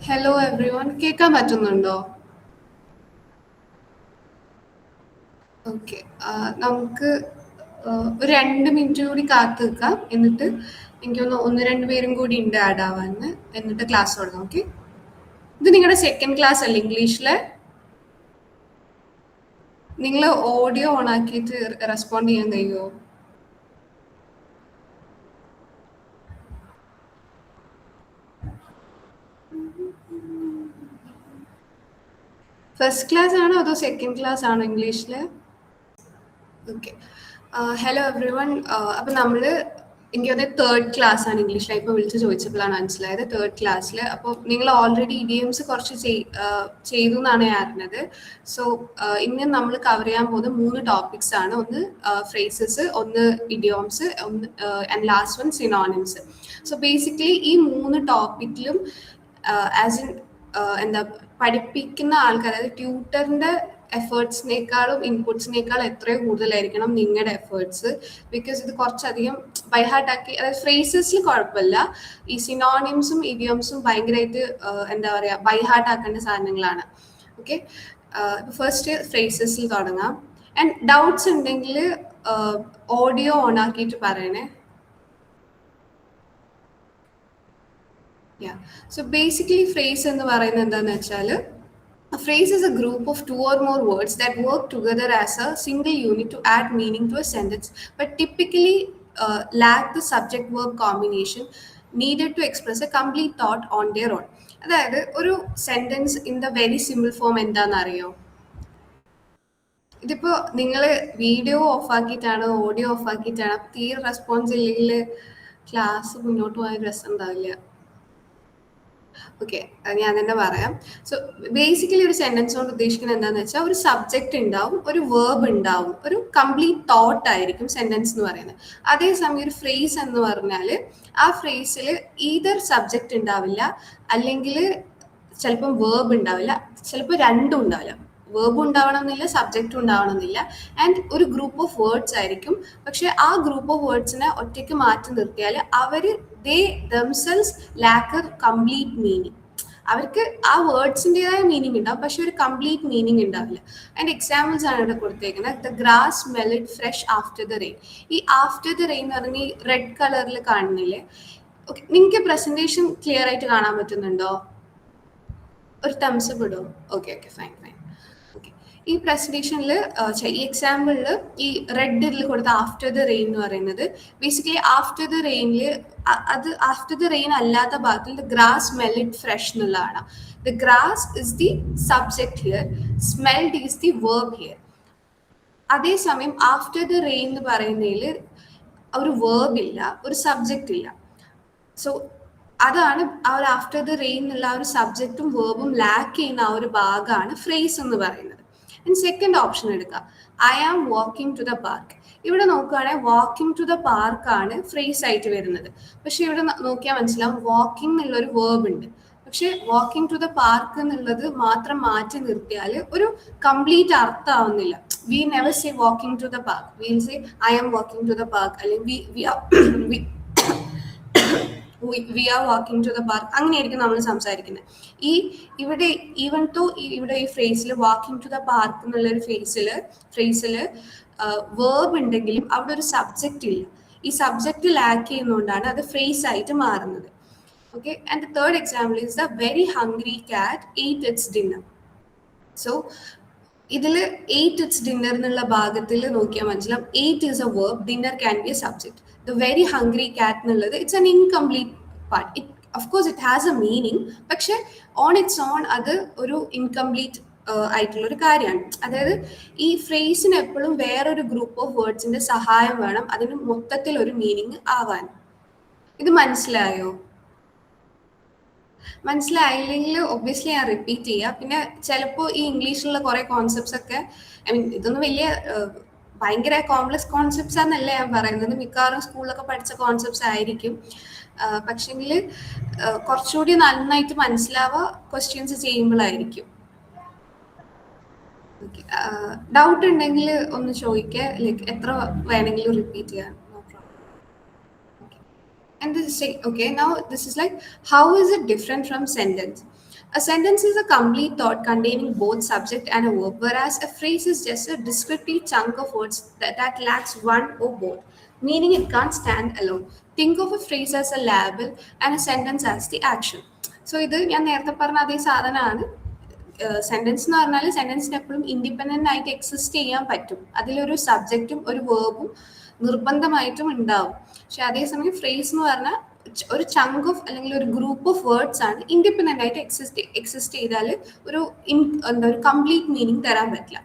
Hello every one കേൾക്കാൻ പറ്റുന്നുണ്ടോ? Okay. നമുക്ക് ഒരു 2 മിനിറ്റ് കൂടി കാത്തു നിൽക്കാം. എന്നിട്ട് എനിക്കൊന്ന് ഒന്ന് രണ്ട് പേരും കൂടി ഉണ്ട് ആഡ് ആവാന്ന്. എന്നിട്ട് ക്ലാസ് തുടങ്ങാം. ഓക്കെ. ഇത് നിങ്ങളുടെ സെക്കൻഡ് ക്ലാസ് അല്ലേ ഇംഗ്ലീഷിലെ? നിങ്ങൾ ഓഡിയോ ഓൺ ആക്കിയിട്ട് റെസ്പോണ്ട് ചെയ്യാൻ കഴിയുമോ? ഫസ്റ്റ് ക്ലാസ് ആണോ അതോ സെക്കൻഡ് ക്ലാസ് ആണോ ഇംഗ്ലീഷിൽ? ഓക്കെ. Hello every one. അപ്പം നമ്മൾ എനിക്ക് തോന്നുന്നത് തേർഡ് ക്ലാസ് ആണ് ഇംഗ്ലീഷിൽ. ഇപ്പോൾ വിളിച്ച് ചോദിച്ചപ്പോഴാണ് മനസ്സിലായത് തേർഡ് ക്ലാസ്സിൽ. അപ്പോൾ നിങ്ങൾ ഓൾറെഡി ഇഡിയംസ് കുറച്ച് ചെയ്തു എന്നാണ് ഞാൻ അറിഞ്ഞത്. സോ ഇന്ന് നമ്മൾ കവർ ചെയ്യാൻ പോകുന്ന 3 ടോപ്പിക്സ് ആണ്. ഒന്ന് ഫ്രേസസ്, ഒന്ന് ഇഡിയോംസ്, ഒന്ന് and last one synonyms. So basically ഈ 3 ടോപ്പിക്കിലും ആസ് ഇൻ എന്താ പഠിപ്പിക്കുന്ന ആൾക്കാർ, അതായത് ട്യൂട്ടറിന്റെ എഫേർട്സിനേക്കാളും ഇൻപുട്സിനേക്കാളും എത്രയോ കൂടുതലായിരിക്കണം നിങ്ങളുടെ എഫേർട്സ്. ബിക്കോസ് ഇത് കുറച്ചധികം ബൈഹാർട്ടാക്കി, അതായത് ഫ്രേസസിൽ കുഴപ്പമില്ല, ഈ സിനോണിംസും ഇഡിയോംസും ഭയങ്കരമായിട്ട് എന്താ പറയുക ബൈഹാർട്ടാക്കേണ്ട സാധനങ്ങളാണ്. ഓക്കെ. ഫസ്റ്റ് ഫ്രേസസിൽ തുടങ്ങാം. ആൻഡ് ഡൗട്ട്സ് ഉണ്ടെങ്കിൽ ഓഡിയോ ഓൺ ആക്കിയിട്ട് പറയണേ. സോ ബേസിക്കലി ഫ്രേസ് എന്ന് പറയുന്നത് എന്താണെന്ന് വെച്ചാൽ, a phrase is a group of 2 or more words that work together as a single unit to add meaning to a sentence, but typically lack the subject-verb combination needed to express a complete thought on their own. അതായത് ഒരു sentence in the very simple form എന്താണെന്ന് അറിയോ? ഇതിപ്പോ നിങ്ങൾ video of ആക്കിയിട്ടാണ്, audio of ആക്കിയിട്ടാണ്, തീരെ response ഇല്ലെങ്കിൽ ക്ലാസ് മുന്നോട്ട് പോകാൻ രസം ഉണ്ടാവില്ല. ഓക്കെ, ഞാൻ തന്നെ പറയാം. സോ ബേസിക്കലി ഒരു സെന്റൻസ് കൊണ്ട് ഉദ്ദേശിക്കുന്നത് എന്താണെന്ന് വെച്ചാൽ, ഒരു സബ്ജക്റ്റ് ഉണ്ടാവും, ഒരു വേർബ് ഉണ്ടാവും, ഒരു കംപ്ലീറ്റ് തോട്ട് ആയിരിക്കും സെന്റൻസ് എന്ന് പറയുന്നത്. അതേസമയം ഒരു ഫ്രേസ് എന്ന് പറഞ്ഞാൽ ആ ഫ്രേസിൽ ഈതർ സബ്ജക്റ്റ് ഉണ്ടാവില്ല, അല്ലെങ്കിൽ ചിലപ്പം വേർബ് ഉണ്ടാവില്ല, ചിലപ്പോൾ രണ്ടും ഉണ്ടാവില്ല. വേർബും ഉണ്ടാവണമെന്നില്ല, സബ്ജക്റ്റും ഉണ്ടാവണമെന്നില്ല. ആൻഡ് ഒരു ഗ്രൂപ്പ് ഓഫ് വേർഡ്സ് ആയിരിക്കും. പക്ഷെ ആ ഗ്രൂപ്പ് ഓഫ് വേർഡ്സിനെ ഒറ്റയ്ക്ക് മാറ്റി നിർത്തിയാൽ അവർ they themselves lack a complete meaning. അവർക്ക് ആ വേർഡ്സിൻ്റെതായ മീനിങ് ഉണ്ടാവും, പക്ഷെ ഒരു കംപ്ലീറ്റ് മീനിങ് ഉണ്ടാവില്ല. അതിൻ്റെ എക്സാമ്പിൾസ് ആണ് ഇവിടെ കൊടുത്തേക്കുന്നത്. The grass smelled fresh after the rain. ഈ ആഫ്റ്റർ ദ റെയിൻ എന്ന് പറഞ്ഞാൽ ഈ റെഡ് കളറിൽ കാണുന്നില്ലേ? ഓക്കെ, നിങ്ങൾക്ക് പ്രസന്റേഷൻ ക്ലിയർ ആയിട്ട് കാണാൻ പറ്റുന്നുണ്ടോ? ഒരു തംസപ്പ് ഇടുമോ? Okay okay, fine fine. Okay, ഈ പ്രസന്റേഷനിൽ ഈ എക്സാമ്പിളിൽ ഈ റെഡിൽ കൊടുത്ത ആഫ്റ്റർ ദ റെയിൻ എന്ന് പറയുന്നത് ബേസിക്കലി ആഫ്റ്റർ ദ റെയിനിൽ, അത് ആഫ്റ്റർ ദ റെയിൻ അല്ലാത്ത ഭാഗത്തിൽ ദ ഗ്രാസ് സ്മെൽഡ് ഫ്രഷ് എന്നുള്ളതാണ്. The grass is the subject here, smelled is the verb here. അതേസമയം ആഫ്റ്റർ ദ റെയിൻ എന്ന് പറയുന്നതിൽ ഒരു വേർബ് ഇല്ല, ഒരു സബ്ജക്റ്റ് ഇല്ല. സോ അതാണ് ആ ഒരു ആഫ്റ്റർ ദ റെയിൻ എന്നുള്ള ആ ഒരു സബ്ജക്റ്റും വേർബും ലാക്ക് ചെയ്യുന്ന ആ ഒരു ഭാഗമാണ് ഫ്രേസ് എന്ന് പറയുന്നത്. സെക്കൻഡ് ഓപ്ഷൻ എടുക്കുക, I am walking to the park. ഇവിടെ നോക്കുകയാണെങ്കിൽ വാക്കിംഗ് ടു ദ പാർക്ക് ആണ് ഫ്രേസ് ആയിട്ട് വരുന്നത്. പക്ഷെ ഇവിടെ നോക്കിയാൽ മനസ്സിലാവും വാക്കിംഗ് എന്നുള്ളൊരു വേർബ് ഉണ്ട്. പക്ഷെ വാക്കിംഗ് ടു ദ പാർക്ക് എന്നുള്ളത് മാത്രം മാറ്റി നിർത്തിയാൽ ഒരു കംപ്ലീറ്റ് അർത്ഥമാവുന്നില്ല. We never say walking to the park, we'll say I am walking to the park, അല്ലെങ്കിൽ we are walking to the park, അങ്ങനെയായിരിക്കും നമ്മൾ സംസാരിക്കുന്നത്. ഇവിടെ ഈവൻ ടു ഇവിടെ ഈ ഫ്രേസിൽ വാക്കിംഗ് ടു ദ പാർക്ക് എന്നുള്ളൊരു ഫ്രേസിൽ വേർബ് ഉണ്ടെങ്കിലും അവിടെ ഒരു സബ്ജക്റ്റ് ഇല്ല. ഈ സബ്ജക്റ്റ് ലാക്ക് ചെയ്യുന്നതുകൊണ്ടാണ് അത് ഫ്രേസ് ആയിട്ട് മാറുന്നത്. Okay, and the third example is the very hungry കാറ്റ് എയ്റ്റ് ഇറ്റ്സ് ഡിന്നർ. സോ ഇതിൽ എയ്റ്റ് ഇറ്റ്സ് ഡിന്നർ എന്നുള്ള ഭാഗത്തിൽ നോക്കിയാൽ മനസ്സിലാവും eight is A verb, dinner can be A subject. The very hungry കാറ്റ് എന്നുള്ളത് it's an incomplete part. Of course it has A meaning, പക്ഷെ on its on അത് ഒരു ഇൻകംപ്ലീറ്റ് ആയിട്ടുള്ള ഒരു കാര്യമാണ്. അതായത് ഈ ഫ്രേസിന് എപ്പോഴും വേറൊരു ഗ്രൂപ്പ് ഓഫ് വേർഡ്സിന്റെ സഹായം വേണം അതിന് മൊത്തത്തിൽ ഒരു മീനിങ് ആവാൻ. ഇത് മനസ്സിലായോ? മനസ്സിലായില്ലെങ്കിൽ ഒബ്വിയസ്ലി ഞാൻ റിപ്പീറ്റ് ചെയ്യുക. പിന്നെ ചിലപ്പോൾ ഈ ഇംഗ്ലീഷിലുള്ള കുറേ കോൺസെപ്റ്റ്സ് ഒക്കെ, ഐ മീൻ ഇതൊന്നും വലിയ ഭയങ്കര കോംപ്ലക്സ് കോൺസെപ്റ്റ്സ് ആണെന്നല്ല ഞാൻ പറയുന്നത്, മിക്കവാറും സ്കൂളിലൊക്കെ പഠിച്ച കോൺസെപ്റ്റ്സ് ആയിരിക്കും. പക്ഷെങ്കിൽ കുറച്ചുകൂടി നന്നായിട്ട് മനസ്സിലാവുക ക്വസ്റ്റ്യൻസ് ചെയ്യുമ്പോഴായിരിക്കും. ഓക്കെ, ഡൗട്ട് ഉണ്ടെങ്കിൽ ഒന്ന് ചോദിക്കുക, ലൈക്ക് എത്ര വേണമെങ്കിലും റിപ്പീറ്റ് ചെയ്യാം. And this is okay, now this is like, how is it different from sentence? A sentence is a complete thought containing both subject and a verb, whereas a phrase is just a descriptive chunk of words that lacks one or both, meaning it can't stand alone. Think of a phrase as a label and a sentence as the action. So ഇത് ഞാൻ നേരത്തെ പറഞ്ഞ അതേ സാധനമാണ്. Sentence എന്ന് പറഞ്ഞാൽ സെന്റൻസിന് എപ്പോഴും independent ആയിട്ട് എക്സിസ്റ്റ് ചെയ്യാൻ പറ്റും. അതിലൊരു സബ്ജക്റ്റും ഒരു വേർബും നിർബന്ധമായിട്ടും ഉണ്ടാവും. പക്ഷെ അതേസമയം ഫ്രേസ് എന്ന് പറഞ്ഞാൽ ഒരു ചങ്ക് ഓഫ് അല്ലെങ്കിൽ ഒരു ഗ്രൂപ്പ് ഓഫ് വേർഡ്സ് ആണ് ഇൻഡിപെൻഡന്റ് ആയിട്ട് എക്സിസ്റ്റ് ചെയ്താൽ ഒരു എന്താ ഒരു കംപ്ലീറ്റ് മീനിങ് തരാൻ പറ്റില്ല.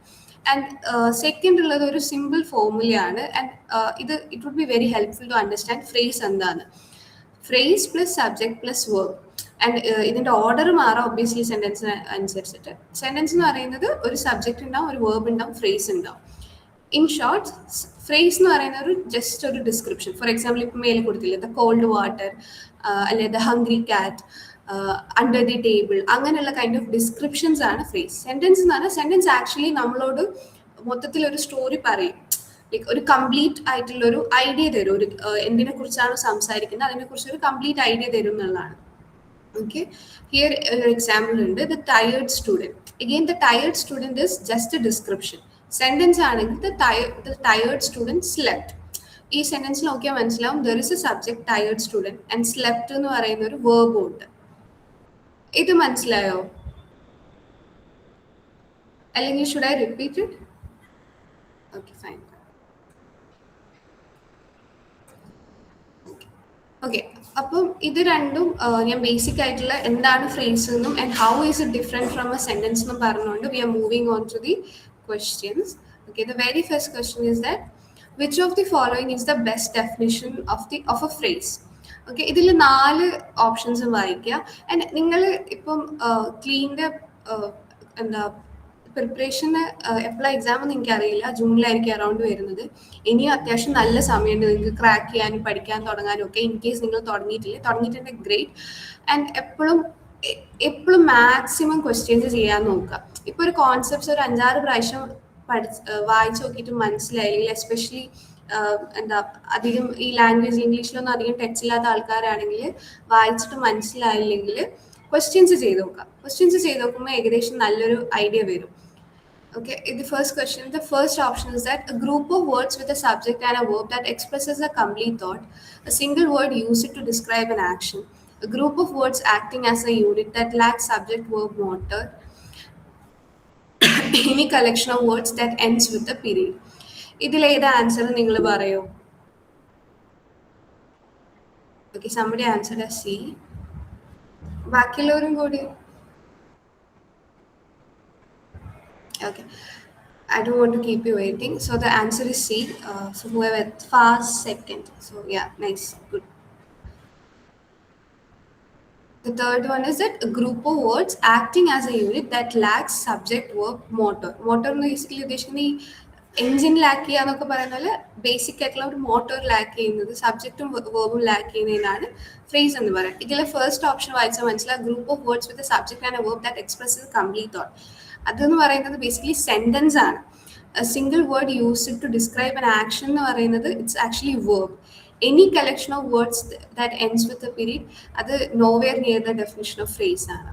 ആൻഡ് സെക്കൻഡ് ഉള്ളത് ഒരു സിമ്പിൾ ഫോർമുലയാണ്. And it would be very helpful to understand phrase എന്താണ്. Phrase plus subject plus verb. And ഇതിന്റെ ഓർഡർ മാറാം ഒബ്വിയസ്ലി സെന്റൻസിന് അനുസരിച്ചിട്ട്. സെന്റൻസ് എന്ന് പറയുന്നത് ഒരു സബ്ജക്ട് ഉണ്ടാവും, ഒരു വേർബ് ഉണ്ടാവും, ഫ്രേസ് ഉണ്ടാവും. ഇൻ ഷോർട്ട്, ഫ്രേസ് എന്ന് പറയുന്ന ഒരു ജസ്റ്റ് ഒരു ഡിസ്ക്രിപ്ഷൻ. ഫോർ എക്സാമ്പിൾ ഇപ്പം മേലെ കൊടുത്തില്ലേ, ദ കോൾഡ് വാട്ടർ, അല്ലെ ദ ഹംഗ്രി കാറ്റ്, അണ്ടർ ദി ടേബിൾ, അങ്ങനെയുള്ള കൈൻഡ് ഓഫ് ഡിസ്ക്രിപ്ഷൻസ് ആണ് ഫ്രേസ്. സെന്റൻസ് എന്ന് പറഞ്ഞാൽ സെന്റൻസ് ആക്ച്വലി നമ്മളോട് മൊത്തത്തിൽ ഒരു സ്റ്റോറി പറയും. ലൈക്ക് ഒരു കംപ്ലീറ്റ് ആയിട്ടുള്ള ഒരു ഐഡിയ തരും. ഒരു എന്തിനെ കുറിച്ചാണ് സംസാരിക്കുന്നത് അതിനെക്കുറിച്ച് ഒരു കംപ്ലീറ്റ് ഐഡിയ തരും എന്നുള്ളതാണ്. Okay, here an example ഉണ്ട്. The tired student. Again, the tired student is just a description. Sentence ആണെങ്കിൽ the tired student slept. ഈ സെന്റൻസിൽ നോക്കിയാൽ മനസ്സിലാവും there is a subject tired student and slept എന്ന് പറയുന്ന ഒരു verb ഉണ്ട്. ഇത് മനസ്സിലായോ? അല്ലെങ്കിൽ should I repeat it? Okay, fine. Okay, അപ്പം ഇത് രണ്ടും ഞാൻ ബേസിക് ആയിട്ടുള്ള എന്താണ് ഫ്രേസ് എന്നും and how is it different from a sentence എന്നും പറഞ്ഞുകൊണ്ട് we are moving on to the questions. Okay, the very first question is that which of the following is the best definition of a phrase. Okay, ഇതിൽ 4 options വായിക്കുക. And നിങ്ങൾ ഇപ്പം ക്ലീൻ്റെ എന്താ പ്രിപ്പറേഷന് എപ്പോഴാണ് exam എന്ന് എനിക്കറിയില്ല, ജൂണിലായിരിക്കും അറൗണ്ട് വരുന്നത്. ഇനിയും അത്യാവശ്യം നല്ല സമയമുണ്ട് നിങ്ങൾക്ക് ക്രാക്ക് ചെയ്യാനും പഠിക്കാൻ തുടങ്ങാനും ഒക്കെ. ഇൻ കേസ് നിങ്ങൾ തുടങ്ങിയിട്ടുണ്ടെങ്കിൽ ഗ്രേറ്റ്. ആൻഡ് എപ്പോഴും മാക്സിമം ക്വസ്റ്റ്യൻസ് ചെയ്യാൻ നോക്കുക. ഇപ്പോൾ ഒരു കോൺസെപ്റ്റ്സ് ഒരു 5-6 പ്രാവശ്യം വായിച്ച് നോക്കിയിട്ട് മനസ്സിലായില്ലെങ്കിൽ, എസ്പെഷ്യലി എന്താ അധികം ഈ ലാംഗ്വേജ് ഇംഗ്ലീഷിലൊന്നും അധികം ടച്ച് ഇല്ലാത്ത ആൾക്കാരാണെങ്കിൽ വായിച്ചിട്ട് മനസ്സിലായില്ലെങ്കിൽ ക്വസ്റ്റ്യൻസ് ചെയ്ത് നോക്കുക. ക്വസ്റ്റ്യൻസ് ചെയ്ത് നോക്കുമ്പോൾ ഏകദേശം നല്ലൊരു ഐഡിയ വരും. Okay, the first question, the first option is that a group of words with a subject and a verb that expresses a complete thought, a single word used to describe an action, a group of words acting as a unit that lacks subject, verb, motor, any collection of words that ends with a period. ഇതിൽ ഏതാ answer നിങ്ങൾ പറയോ? Okay, somebody answered as C. ബാക്കിയുള്ളവരും കൂടി. Okay, I don't want to keep you waiting. So the answer is C. So whoever fast second. So yeah, nice, good. The third one is that a group of words acting as a unit that lacks subject, verb, motor. Motor എന്ന് basically ഉദ്ദേശിക്കുന്നത് ഈ engine lakh ചെയ്യുക എന്നൊക്കെ പറയുന്ന പോലെ basic ആയിട്ടുള്ള ഒരു motor lakh ചെയ്യുന്നത്, സബ്ജക്റ്റും വേർബും ലാക്ക് ചെയ്യുന്നതിനാണ് ഫ്രേസ് എന്ന് പറയുന്നത്. ഇതിലെ ഫസ്റ്റ് ഓപ്ഷൻ വായിച്ചാൽ മനസ്സിലാവും, group of words with subject and verb that expresses complete thought. അതെന്ന് പറയുന്നത് ബേസിക്കലി സെന്റൻസ് ആണ്. Single word used to describe an action എന്ന് പറയുന്നത് it's actually verb. Any collection of words that ends with a period അത് nowhere near the definition of phrase ആണ്.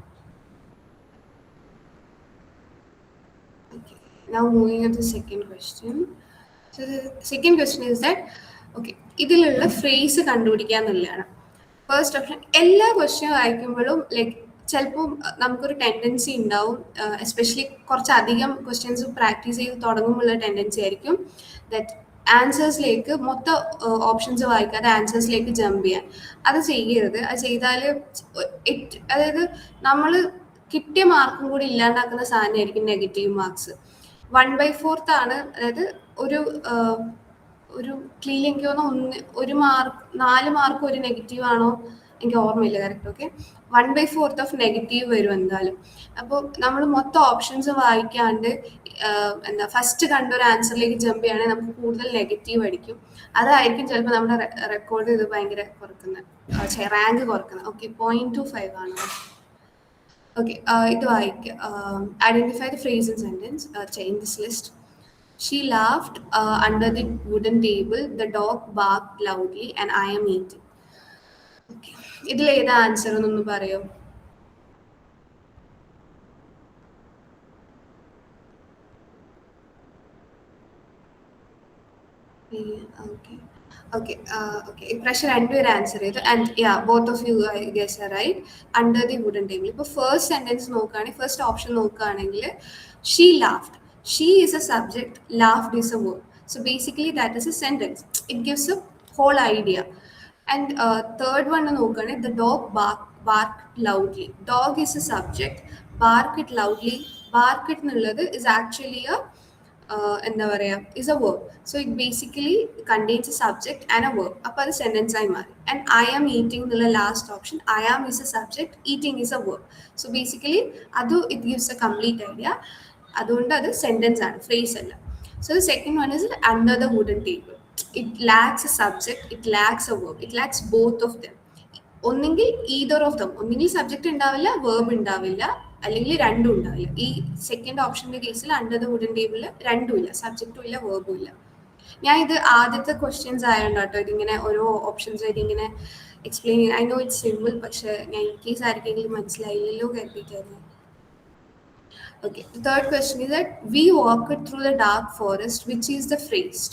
Now moving on to the second question. So the second question is that, okay, ഇതിലുള്ള phrase കണ്ടുപിടിക്കുക എന്നുള്ളതാണ് first option. എല്ലാ question വായിക്കുമ്പോഴും like ചിലപ്പോൾ നമുക്കൊരു tendency ഉണ്ടാവും, എസ്പെഷ്യലി കുറച്ചധികം ക്വസ്റ്റ്യൻസ് പ്രാക്ടീസ് ചെയ്ത് തുടങ്ങുമ്പോഴുള്ള ടെൻഡൻസി ആയിരിക്കും ദാറ്റ് ആൻസേഴ്സിലേക്ക് മൊത്തം ഓപ്ഷൻസ് വായിക്കാതെ ആൻസേഴ്സിലേക്ക് ജമ്പ് ചെയ്യാൻ. അത് ചെയ്യരുത്. അത് ചെയ്താൽ അതായത് നമ്മൾ കിട്ടിയ മാർക്കും കൂടി ഇല്ലാണ്ടാക്കുന്ന സാധനമായിരിക്കും നെഗറ്റീവ് മാർക്സ്. 1/4 ആണ്. അതായത് ഒരു ക്ലീൻ എനിക്ക് തോന്നുന്നു 4 മാർക്ക് ഒരു നെഗറ്റീവ് ആണോ എനിക്ക് ഓർമ്മയില്ല കറക്റ്റ്. ഓക്കെ, 1/4 ഓഫ് നെഗറ്റീവ് വരും എന്തായാലും. അപ്പോൾ നമ്മൾ മൊത്തം ഓപ്ഷൻസ് വായിക്കാണ്ട് എന്താ ഫസ്റ്റ് കണ്ട ഒരു ആൻസറിലേക്ക് ജമ്പ് ചെയ്യുകയാണെങ്കിൽ നമുക്ക് കൂടുതൽ നെഗറ്റീവ് അടിക്കും. അതായിരിക്കും ചിലപ്പോൾ നമ്മുടെ റെക്കോർഡ് ഇത് ഭയങ്കര കുറക്കുന്നത്, റാങ്ക് കുറക്കുന്നത്. ഓക്കെ, 0.25 ആണ്. Okay, ഇത് വായിക്കുക. Identify the phrase and sentence. Change this list. She laughed under the wooden table. The dog barked loudly and I am eating. Okay, ഇതിൽ ഏതാ ആൻസർ എന്നൊന്ന് പറയോ? Okay. Okay. Pressure and your answer either. And yeah, both of you I guess are right. Under the wooden table. But first sentence first option she laughed. She is a subject, laughed is a verb. So basically that is a sentence. It gives a whole idea. And third one the dog barked loudly. Dog is a subject. Bark it loudly. Bark it is actually a എന്താ പറയുക is a verb. So it basically contains a subject and a verb. അപ്പോൾ അത് sentence ആയി മാറി. And I am eating എന്നുള്ള last option I am is a subject, eating is a verb. So basically it gives a complete idea. അതുകൊണ്ട് അത് sentence ആണ്, phrase അല്ല. So the second one is under the wooden table. It lacks a subject, it lacks a verb. It lacks both of them. ഒന്നെങ്കിൽ ether of them, ഒന്നെങ്കിൽ subject ഉണ്ടാവില്ല, verb ഉണ്ടാവില്ല, അല്ലെങ്കിൽ രണ്ടും ഉണ്ടാവില്ല. ഈ സെക്കൻഡ് ഓപ്ഷന്റെ കേസിൽ അണ്ടർ ദ വുഡൻ ടേബിളിൽ രണ്ടുമില്ല, സബ്ജക്റ്റും ഇല്ല, വേർബും ഇല്ല. ഞാൻ ഇത് ആദ്യത്തെ ക്വസ്റ്റ്യൻസ് ആയതുകൊണ്ട് കേട്ടോ ഇതിങ്ങനെ ഓരോ ഓപ്ഷൻസ് ആയിട്ട് ഇങ്ങനെ എക്സ്പ്ലെയിൻ ചെയ്യാൻ. ഐ നോ ഇറ്റ്സ് സിമ്പിൾ, പക്ഷെ ഞാൻ ഇൻ കേസ് ആർക്കെങ്കിലും മനസ്സിലായില്ലല്ലോ കരുതിക്കായിരുന്നു. Okay, the third question is that we walked through the dark forest, which is the phrase.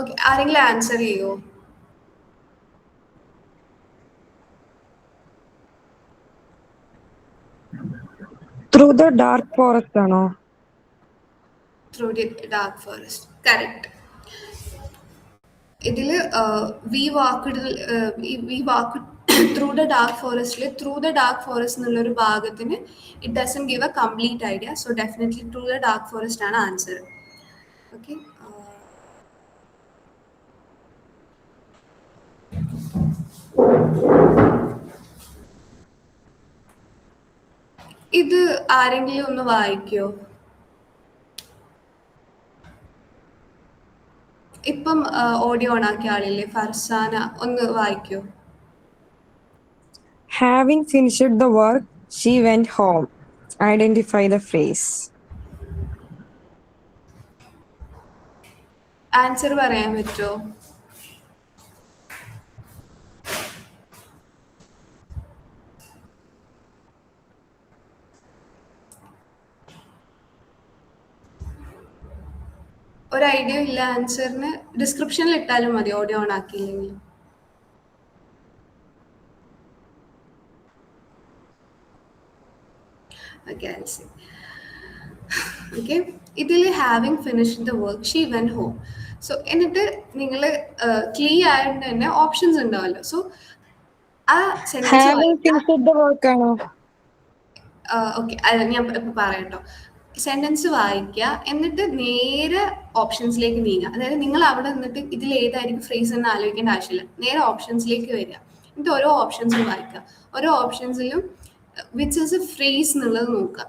Okay, ആരെങ്കിലും ആൻസർ ചെയ്യോ? Through the dark forest ആണോ? Through the dark forest, correct. ഇതില് we walked through the dark forest through the dark forest എന്നുള്ളൊരു ഭാഗത്തിന് it doesn't give a complete idea, so definitely through the dark forest ആണ് answer. Okay. ഇത് ആരെങ്കിലും ഒന്ന് വായിക്കോ? ഇപ്പം ഓഡിയോ ഓൺ ആക്കിയ ആളില്ലേ, ഫർസാന, ഒന്ന് വായിക്കോ? Having finished the work, she went home. Identify the phrase. Answer പറയാൻ പറ്റുമോ? ഒരു ഐഡിയ ഇല്ല ആൻസറിന്? ഡിസ്ക്രിപ്ഷനിൽ ഇട്ടാലും മതി, ഓഡിയോ ഓൺ ആക്കിയില്ലെങ്കിൽ. Okay, I'll see. Okay, ഇതിൽ having finished the work she went home. So എന്നിട്ട് നിങ്ങൾ ക്ലിയർ ആയതുകൊണ്ട് തന്നെ ഓപ്ഷൻസ് ഉണ്ടാവല്ലോ. സോ ആ സെന്റൻസ് ഓക്കെ, ഞാൻ ഇപ്പൊ പറയട്ടോ. സെന്റൻസ് വായിക്കുക, എന്നിട്ട് നേരെ ഓപ്ഷൻസിലേക്ക് നീങ്ങുക. അതായത് നിങ്ങൾ അവിടെ നിന്നിട്ട് ഇതിൽ ഏതായിരിക്കും ഫ്രേസ് എന്ന് ആലോചിക്കേണ്ട ആവശ്യമില്ല, നേരെ ഓപ്ഷൻസിലേക്ക് വരിക. എന്നിട്ട് ഓരോ ഓപ്ഷൻസും വായിക്കുക. ഓരോ ഓപ്ഷൻസിലും വിച്ച് ഇസ് എ ഫ്രേസ് എന്നുള്ളത് നോക്കുക.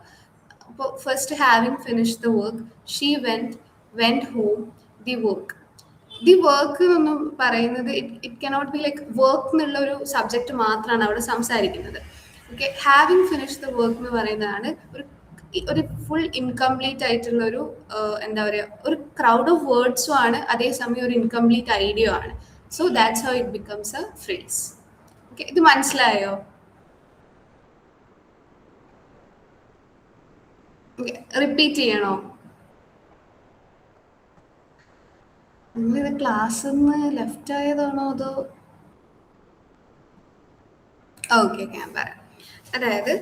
അപ്പോൾ first having finish the work, she went home, the work. The work എന്നൊന്നും പറയുന്നത് it cannot be like work എന്നുള്ള ഒരു സബ്ജക്റ്റ് മാത്രമാണ് അവിടെ സംസാരിക്കുന്നത്. Okay, having finish the work എന്ന് പറയുന്നതാണ് ഒരു ഫുൾ ഇൻകംപ്ലീറ്റ് ആയിട്ടുള്ള ഒരു എന്താ പറയുക, ഒരു ക്രൗഡ് ഓഫ് വേർഡ്സും ആണ്, അതേസമയം ഒരു ഇൻകംപ്ലീറ്റ് ഐഡിയ ആണ്. So that's how it becomes A phrase. Okay, ഇത് മനസ്സിലായോ? റിപ്പീറ്റ് ചെയ്യണോ? നിങ്ങളിത് ക്ലാസ്സിൽ നിന്ന് ലെഫ്റ്റ് ആയതാണോ അതോ? ഓക്കെ, ഞാൻ പറയാം. അതായത്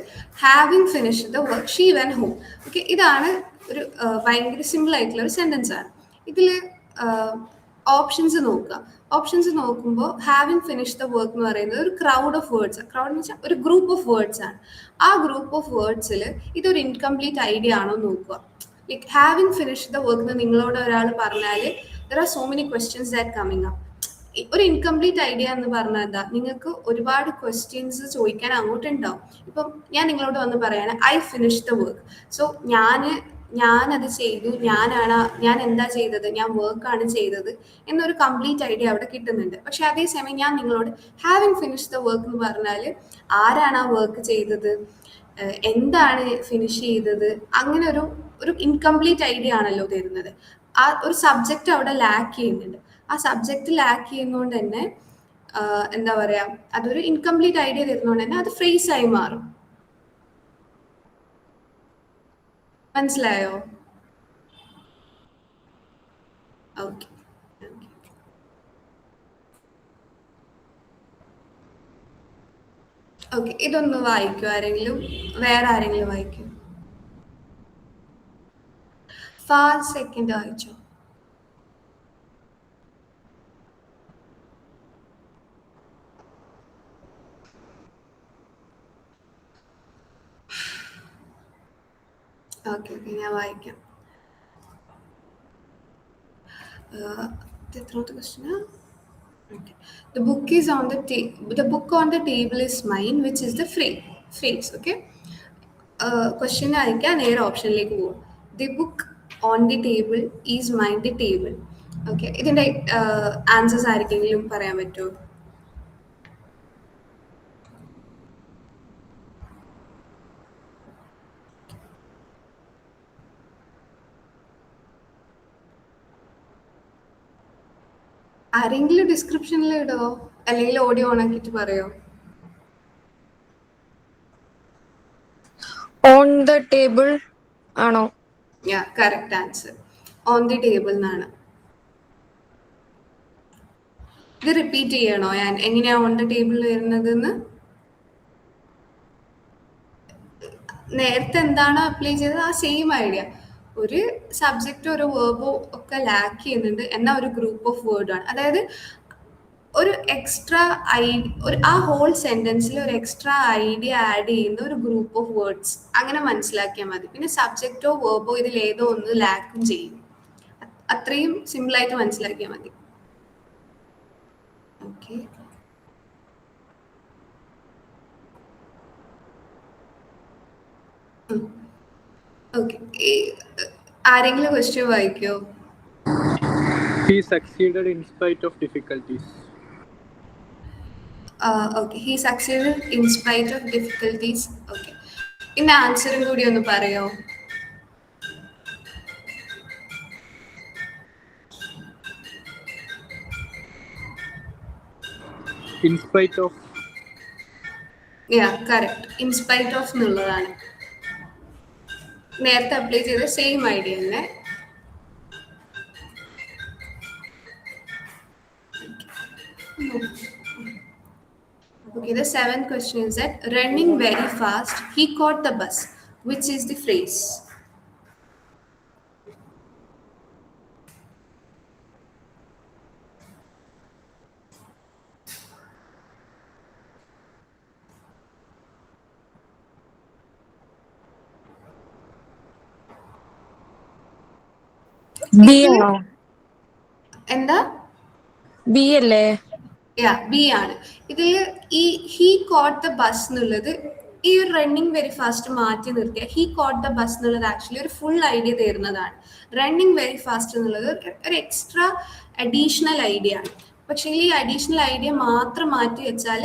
having finished the work she went home. Okay, ഇതാണ് ഒരു ഭയങ്കര സിമ്പിൾ ആയിട്ടുള്ള ഒരു സെന്റൻസ് ആണ്. ഇതിൽ ഓപ്ഷൻസ് നോക്കുക. ഓപ്ഷൻസ് നോക്കുമ്പോൾ ഹാവിങ് ഫിനിഷ് ദ വർക്ക് എന്ന് പറയുന്നത് ഒരു ക്രൗഡ് ഓഫ് വേർഡ്സ്, ക്രൗഡ് എന്ന് വെച്ചാൽ ഒരു ഗ്രൂപ്പ് ഓഫ് വേർഡ്സ് ആണ്. ആ ഗ്രൂപ്പ് ഓഫ് വേർഡ്സിൽ ഇതൊരു ഇൻകംപ്ലീറ്റ് ഐഡിയ ആണോ നോക്കുക. Like having finish the work എന്ന് നിങ്ങളോട് ഒരാൾ പറഞ്ഞാൽ there are so many questions that coming up. ഒരു ഇൻകംപ്ലീറ്റ് ഐഡിയ എന്ന് പറഞ്ഞാൽ എന്താ, നിങ്ങൾക്ക് ഒരുപാട് ക്വസ്റ്റ്യൻസ് ചോദിക്കാൻ അങ്ങോട്ടുണ്ടാവും. ഇപ്പം ഞാൻ നിങ്ങളോട് വന്ന് പറയാണ് I finish the work. So ഞാനത് ചെയ്തു, ഞാൻ എന്താ ചെയ്തത്, ഞാൻ വർക്കാണ് ചെയ്തത് എന്നൊരു കംപ്ലീറ്റ് ഐഡിയ അവിടെ കിട്ടുന്നുണ്ട്. പക്ഷെ അതേസമയം ഞാൻ നിങ്ങളോട് ഹാവിങ് ഫിനിഷ് ദ വർക്ക് എന്ന് പറഞ്ഞാൽ ആരാണ് ആ വർക്ക് ചെയ്തത്, എന്താണ് ഫിനിഷ് ചെയ്തത്, അങ്ങനെ ഒരു ഇൻകംപ്ലീറ്റ് ഐഡിയ ആണല്ലോ തരുന്നത്. ആ ഒരു സബ്ജക്റ്റ് അവിടെ ലാക്ക് ചെയ്യുന്നുണ്ട്. ആ സബ്ജക്റ്റ് ലാക്ക് ചെയ്യുന്നതുകൊണ്ട് തന്നെ എന്താ പറയാ, അതൊരു ഇൻകംപ്ലീറ്റ് ഐഡിയ തരുന്നതുകൊണ്ട് തന്നെ അത് ഫ്രേസ് ആയി മാറും. മനസ്സിലായോ? ഓക്കെ. ഓക്കെ, ഇതൊന്ന് വായിക്കോ ആരെങ്കിലും? വേറെ ആരെങ്കിലും വായിക്കും? 5 സെക്കൻഡ് വായിച്ചോ. ഓക്കെ ഓക്കെ, ഞാൻ വായിക്കാം. എത്രാമത്തെ ക്വസ്റ്റ്യനാ? Okay. The book is on the book on the table is mine, which is the phrase. Okay. Question ആയിരിക്കാം, നേരെ ഓപ്ഷനിലേക്ക് പോകും. The book on the table is mine, the table. Okay. ഇതിന്റെ answers ആർക്കെങ്കിലും പറയാൻ പറ്റുമോ? ആരെങ്കിലും ഡിസ്ക്രിപ്ഷനിൽ ഇടോ, അല്ലെങ്കിൽ ഓഡിയോ ഓൺ ആക്കിയിട്ട് പറയോ? On the table ആണോ? Yeah, correct answer on the table എന്നാണ്. ഇത് റിപ്പീറ്റ് ചെയ്യണോ ഞാൻ എങ്ങനെയാ ഓൺ ദ ടേബിൾ വരുന്നതെന്ന്? നേരത്തെ എന്താണോ അപ്ലൈ ചെയ്തത് ആ സെയിം ഐഡിയ. ഒരു സബ്ജക്റ്റ് ഒരു വേർബോ ഒക്കെ ലാക്ക് ചെയ്യുന്നുണ്ട്, എന്നാൽ ഒരു ഗ്രൂപ്പ് ഓഫ് വേർഡാണ്. അതായത് ഒരു എക്സ്ട്രാ ഒരു ആ ഹോൾ സെന്റൻസിൽ ഒരു എക്സ്ട്രാ ഐഡിയ ആഡ് ചെയ്യുന്ന ഒരു ഗ്രൂപ്പ് ഓഫ് വേർഡ്സ്, അങ്ങനെ മനസ്സിലാക്കിയാൽ മതി. പിന്നെ സബ്ജക്റ്റോ വേർബോ ഇതിൽ ഏതോ ഒന്ന് ലാക്കും ചെയ്യും. അത്രയും സിമ്പിളായിട്ട് മനസ്സിലാക്കിയാൽ മതി. ഓക്കെ ഓക്കെ, ആരെങ്കിലും ക്വസ്റ്റ്യൻ വായിക്കോ? He succeeded in spite of difficulties. Okay, he succeeded in spite of difficulties. Okay, ഇതിന്റെ ആൻസറും കൂടി ഒന്ന് പറയോ? In spite of. Yeah, correct. In spite of എന്നുള്ളതാണ്. നേരത്തെ അപ്ലൈ ചെയ്ത സെയിം ഐഡിയ തന്നെ. Okay, the seventh question is that running very fast, he caught the bus. Which is the phrase? B ആണോ? എന്താ? ബി അല്ലേ? യാ, ബി ആണ്. ഇതിൽ ഈ ഹീ കോട്ട് ദ ബസ് എന്നുള്ളത് ഈ ഒരു റണ്ണിങ് വെരി ഫാസ്റ്റ് മാറ്റി നിർത്തിയ ഹീ കോട്ട് ദ ബസ് എന്നുള്ളത് ആക്ച്വലി ഒരു ഫുൾ ഐഡിയ തരുന്നതാണ്. റണ്ണിങ് വെരി ഫാസ്റ്റ് എന്നുള്ളത് ഒരു എക്സ്ട്രാ അഡീഷണൽ ഐഡിയ ആണ്. പക്ഷേ ഈ അഡീഷണൽ ഐഡിയ മാത്രം മാറ്റി വെച്ചാൽ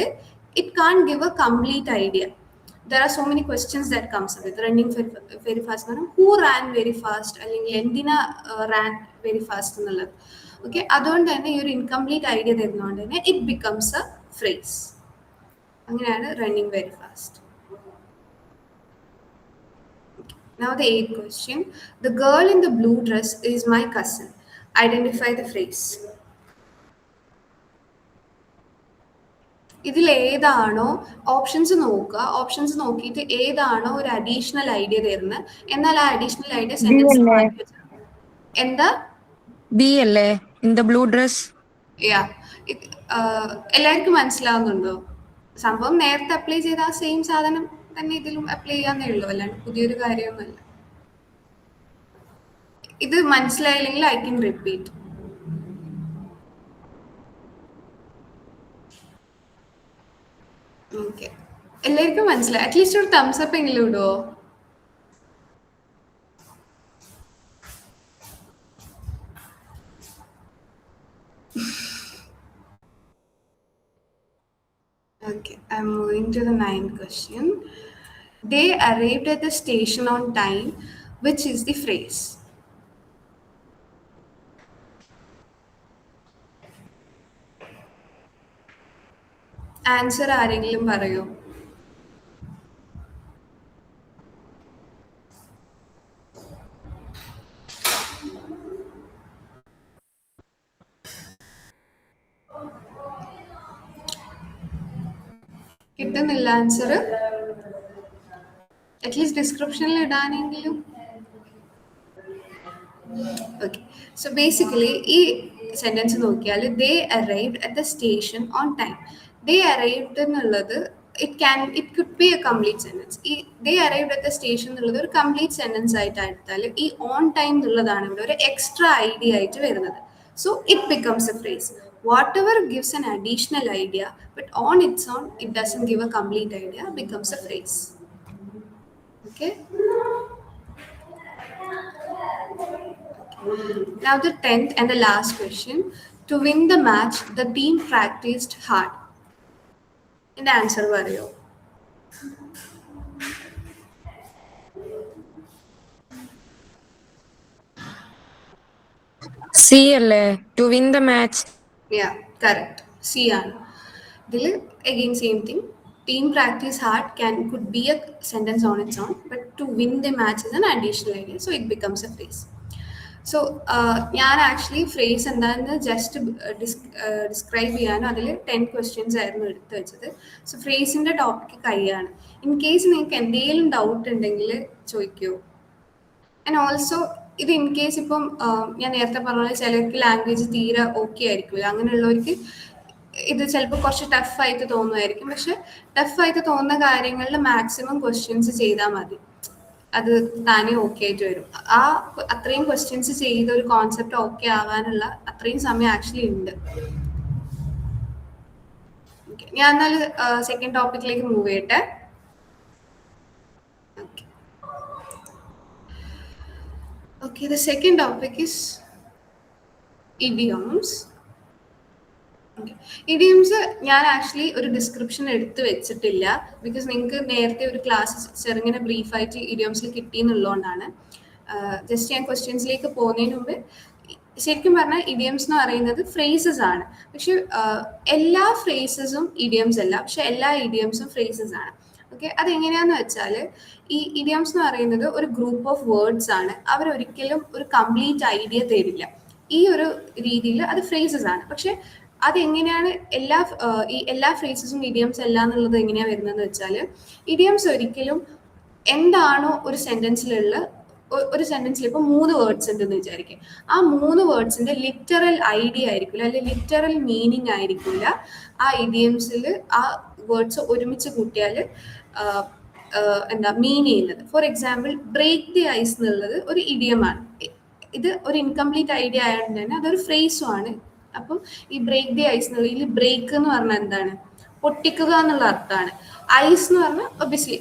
it can give a complete idea. There are so many questions that comes with running very fast. Who ran very fast? അല്ലെങ്കിൽ എന്തിനാ ran very fast എന്നുള്ളത്. ഓക്കെ, അതുകൊണ്ട് തന്നെ ഈ ഒരു ഇൻകംപ്ലീറ്റ് ഐഡിയ തരുന്നതുകൊണ്ട് തന്നെ ഇറ്റ് ബിക്കംസ് എ ഫ്രേസ്. അങ്ങനെയാണ് running very fast. Now the eighth question. The girl in the blue dress is my cousin. Identify the phrase. ഇതിൽ ഏതാണോ ഓപ്ഷൻസ് നോക്കുക, ഓപ്ഷൻസ് നോക്കിയിട്ട് ഏതാണോ ഒരു അഡീഷണൽ ഐഡിയ തരുന്നത്, എന്നാൽ ആ അഡീഷണൽ ഐഡിയ സെന്റൻസ് മാറ്റി വെച്ചാൽ. എന്താ? ബി അല്ലേ? In the blue dress. Yeah, എല്ലാവർക്കും മനസ്സിലാവുന്നുണ്ടോ? സംഭവം നേരത്തെ അപ്ലൈ ചെയ്ത ആ സെയിം സാധനം തന്നെ ഇതിലും അപ്ലൈ ചെയ്യാന്നേ ഉള്ളൂ, അല്ലാണ്ട് പുതിയൊരു കാര്യമൊന്നുമല്ല. ഇത് മനസ്സിലായില്ലെങ്കിൽ ഐ കൻ റിപ്പീറ്റ്. ഓക്കെ, എല്ലാവർക്കും മനസ്സിലായി? അറ്റ്ലീസ്റ്റ് ഒരു തംസ് അപ്പ് എങ്കിലും ഇടുവോ? Okay, I'm moving to the ninth question. They arrived at the station on time. Which is the phrase? Answer ആരെങ്കിലും പറയോ? കിട്ടുന്നില്ല ആൻസർ? അറ്റ്ലീസ്റ്റ് ഡിസ്ക്രിപ്ഷനിൽ ഇടാനെങ്കിലും. ഓക്കെ, സോ ബേസിക്കലി ഈ സെന്റൻസ് നോക്കിയാൽ they arrived at the station on time. They arrived എന്നുള്ളത് it could be a complete sentence. ഈ they arrived at the station എന്നുള്ളത് ഒരു കംപ്ലീറ്റ് സെന്റൻസ് ആയിട്ട് എടുത്താൽ ഈ ഓൺ ടൈം എന്നുള്ളതാണ് ഇവിടെ ഒരു എക്സ്ട്രാ ഐഡിയ ആയിട്ട് വരുന്നത്. So it becomes A phrase. Whatever gives an additional idea, but on its own, it doesn't give a complete idea, becomes a phrase. Okay? Now the 10th and the last question. To win the match, the team practiced hard. In the answer, Vario. C അല്ലേ? To win the match. Yeah, correct. C ആണ്. ഇതിൽ again same thing. Team practice hard could be a sentence on its own, but to win the match is an additional idea, so it becomes a phrase. So ഞാൻ actually phrase എന്താണെന്ന് just describe ചെയ്യാനും അതിൽ 10 questions ആയിരുന്നു എടുത്തു വെച്ചത്. So ഫ്രേസിൻ്റെ topic കഴിയാണ്. In case നിങ്ങൾക്ക് എന്തെങ്കിലും ഡൗട്ട് ഉണ്ടെങ്കിൽ ചോദിക്കുമോ? ആൻഡ് ഓൾസോ ഇത് ഇൻ കേസ് ഇപ്പം ഞാൻ നേരത്തെ പറഞ്ഞ ചിലർക്ക് ലാംഗ്വേജ് തീരെ ഓക്കെ ആയിരിക്കില്ല, അങ്ങനെയുള്ളവർക്ക് ഇത് ചിലപ്പോൾ കുറച്ച് ടഫായിട്ട് തോന്നുമായിരിക്കും. പക്ഷെ ടഫായിട്ട് തോന്നുന്ന കാര്യങ്ങളിൽ മാക്സിമം ക്വസ്റ്റ്യൻസ് ചെയ്താൽ മതി, അത് താനേ ഓക്കെ ആയിട്ട് വരും. ആ അത്രയും ക്വസ്റ്റ്യൻസ് ചെയ്ത ഒരു കോൺസെപ്റ്റ് ഓക്കെ ആവാനുള്ള അത്രയും സമയം ആക്ച്വലി ഉണ്ട്. ഞാൻ എന്നാൽ സെക്കൻഡ് ടോപ്പിക്കിലേക്ക് മൂവ് ചെയ്യട്ടെ. Okay, the second topic is idioms. Idioms ഞാൻ ആക്ച്വലി ഒരു ഡിസ്ക്രിപ്ഷൻ എടുത്ത് വെച്ചിട്ടില്ല, ബിക്കോസ് നിങ്ങൾക്ക് നേരത്തെ ഒരു ക്ലാസ് ചെറുങ്ങനെ ബ്രീഫായിട്ട് ഇഡിയംസിൽ കിട്ടിയെന്നുള്ളതുകൊണ്ടാണ്. ജസ്റ്റ് ഞാൻ ക്വസ്റ്റ്യൻസിലേക്ക് പോകുന്നതിന് മുമ്പ് ശരിക്കും പറഞ്ഞാൽ ഇഡിയംസ് എന്ന് പറയുന്നത് ഫ്രേസസ് ആണ്. പക്ഷെ എല്ലാ ഫ്രേസസും ഇഡിയംസ് അല്ല, പക്ഷെ എല്ലാ ഇഡിയംസും ഫ്രേസസ് ആണ്. ഓക്കെ, അതെങ്ങനെയാന്ന് വെച്ചാൽ ഈ ഇഡിയംസ് എന്ന് പറയുന്നത് ഒരു ഗ്രൂപ്പ് ഓഫ് വേർഡ്സ് ആണ്. അവരൊരിക്കലും ഒരു കംപ്ലീറ്റ് ഐഡിയ തരില്ല. ഈ ഒരു രീതിയിൽ അത് ഫ്രേസസ് ആണ്. പക്ഷെ അതെങ്ങനെയാണ് എല്ലാ ഫ്രേസസും ഇഡിയംസ് അല്ല എന്നുള്ളത് എങ്ങനെയാണ് വരുന്നതെന്ന് വെച്ചാൽ, ഇഡിയംസ് ഒരിക്കലും എന്താണോ ഒരു സെന്റൻസിലുള്ള ഒരു സെന്റൻസിൽ ഇപ്പോൾ 3 വേർഡ്സ് ഉണ്ടെന്ന് വിചാരിക്കും, ആ 3 വേർഡ്സിന്റെ ലിറ്ററൽ ഐഡിയ ആയിരിക്കില്ല, അല്ലെങ്കിൽ ലിറ്ററൽ മീനിങ് ആയിരിക്കില്ല ആ ഇഡിയംസിൽ ആ വേർഡ്സ് ഒരുമിച്ച് കൂട്ടിയാൽ എന്താ മീൻ ചെയ്യുന്നത്. For example, break the ice എന്നുള്ളത് ഒരു ഇഡിയമാണ്. ഇത് ഒരു ഇൻകംപ്ലീറ്റ് ഐഡിയ ആയതുകൊണ്ട് തന്നെ അതൊരു ഫ്രേസും ആണ്. അപ്പം ഈ ബ്രേക്ക് ദി ഐസ് എന്നുള്ള ഇതിൽ ബ്രേക്ക് എന്ന് പറഞ്ഞാൽ എന്താണ്? പൊട്ടിക്കുക എന്നുള്ള അർത്ഥമാണ്. ഐസ് എന്ന് പറഞ്ഞാൽ obviously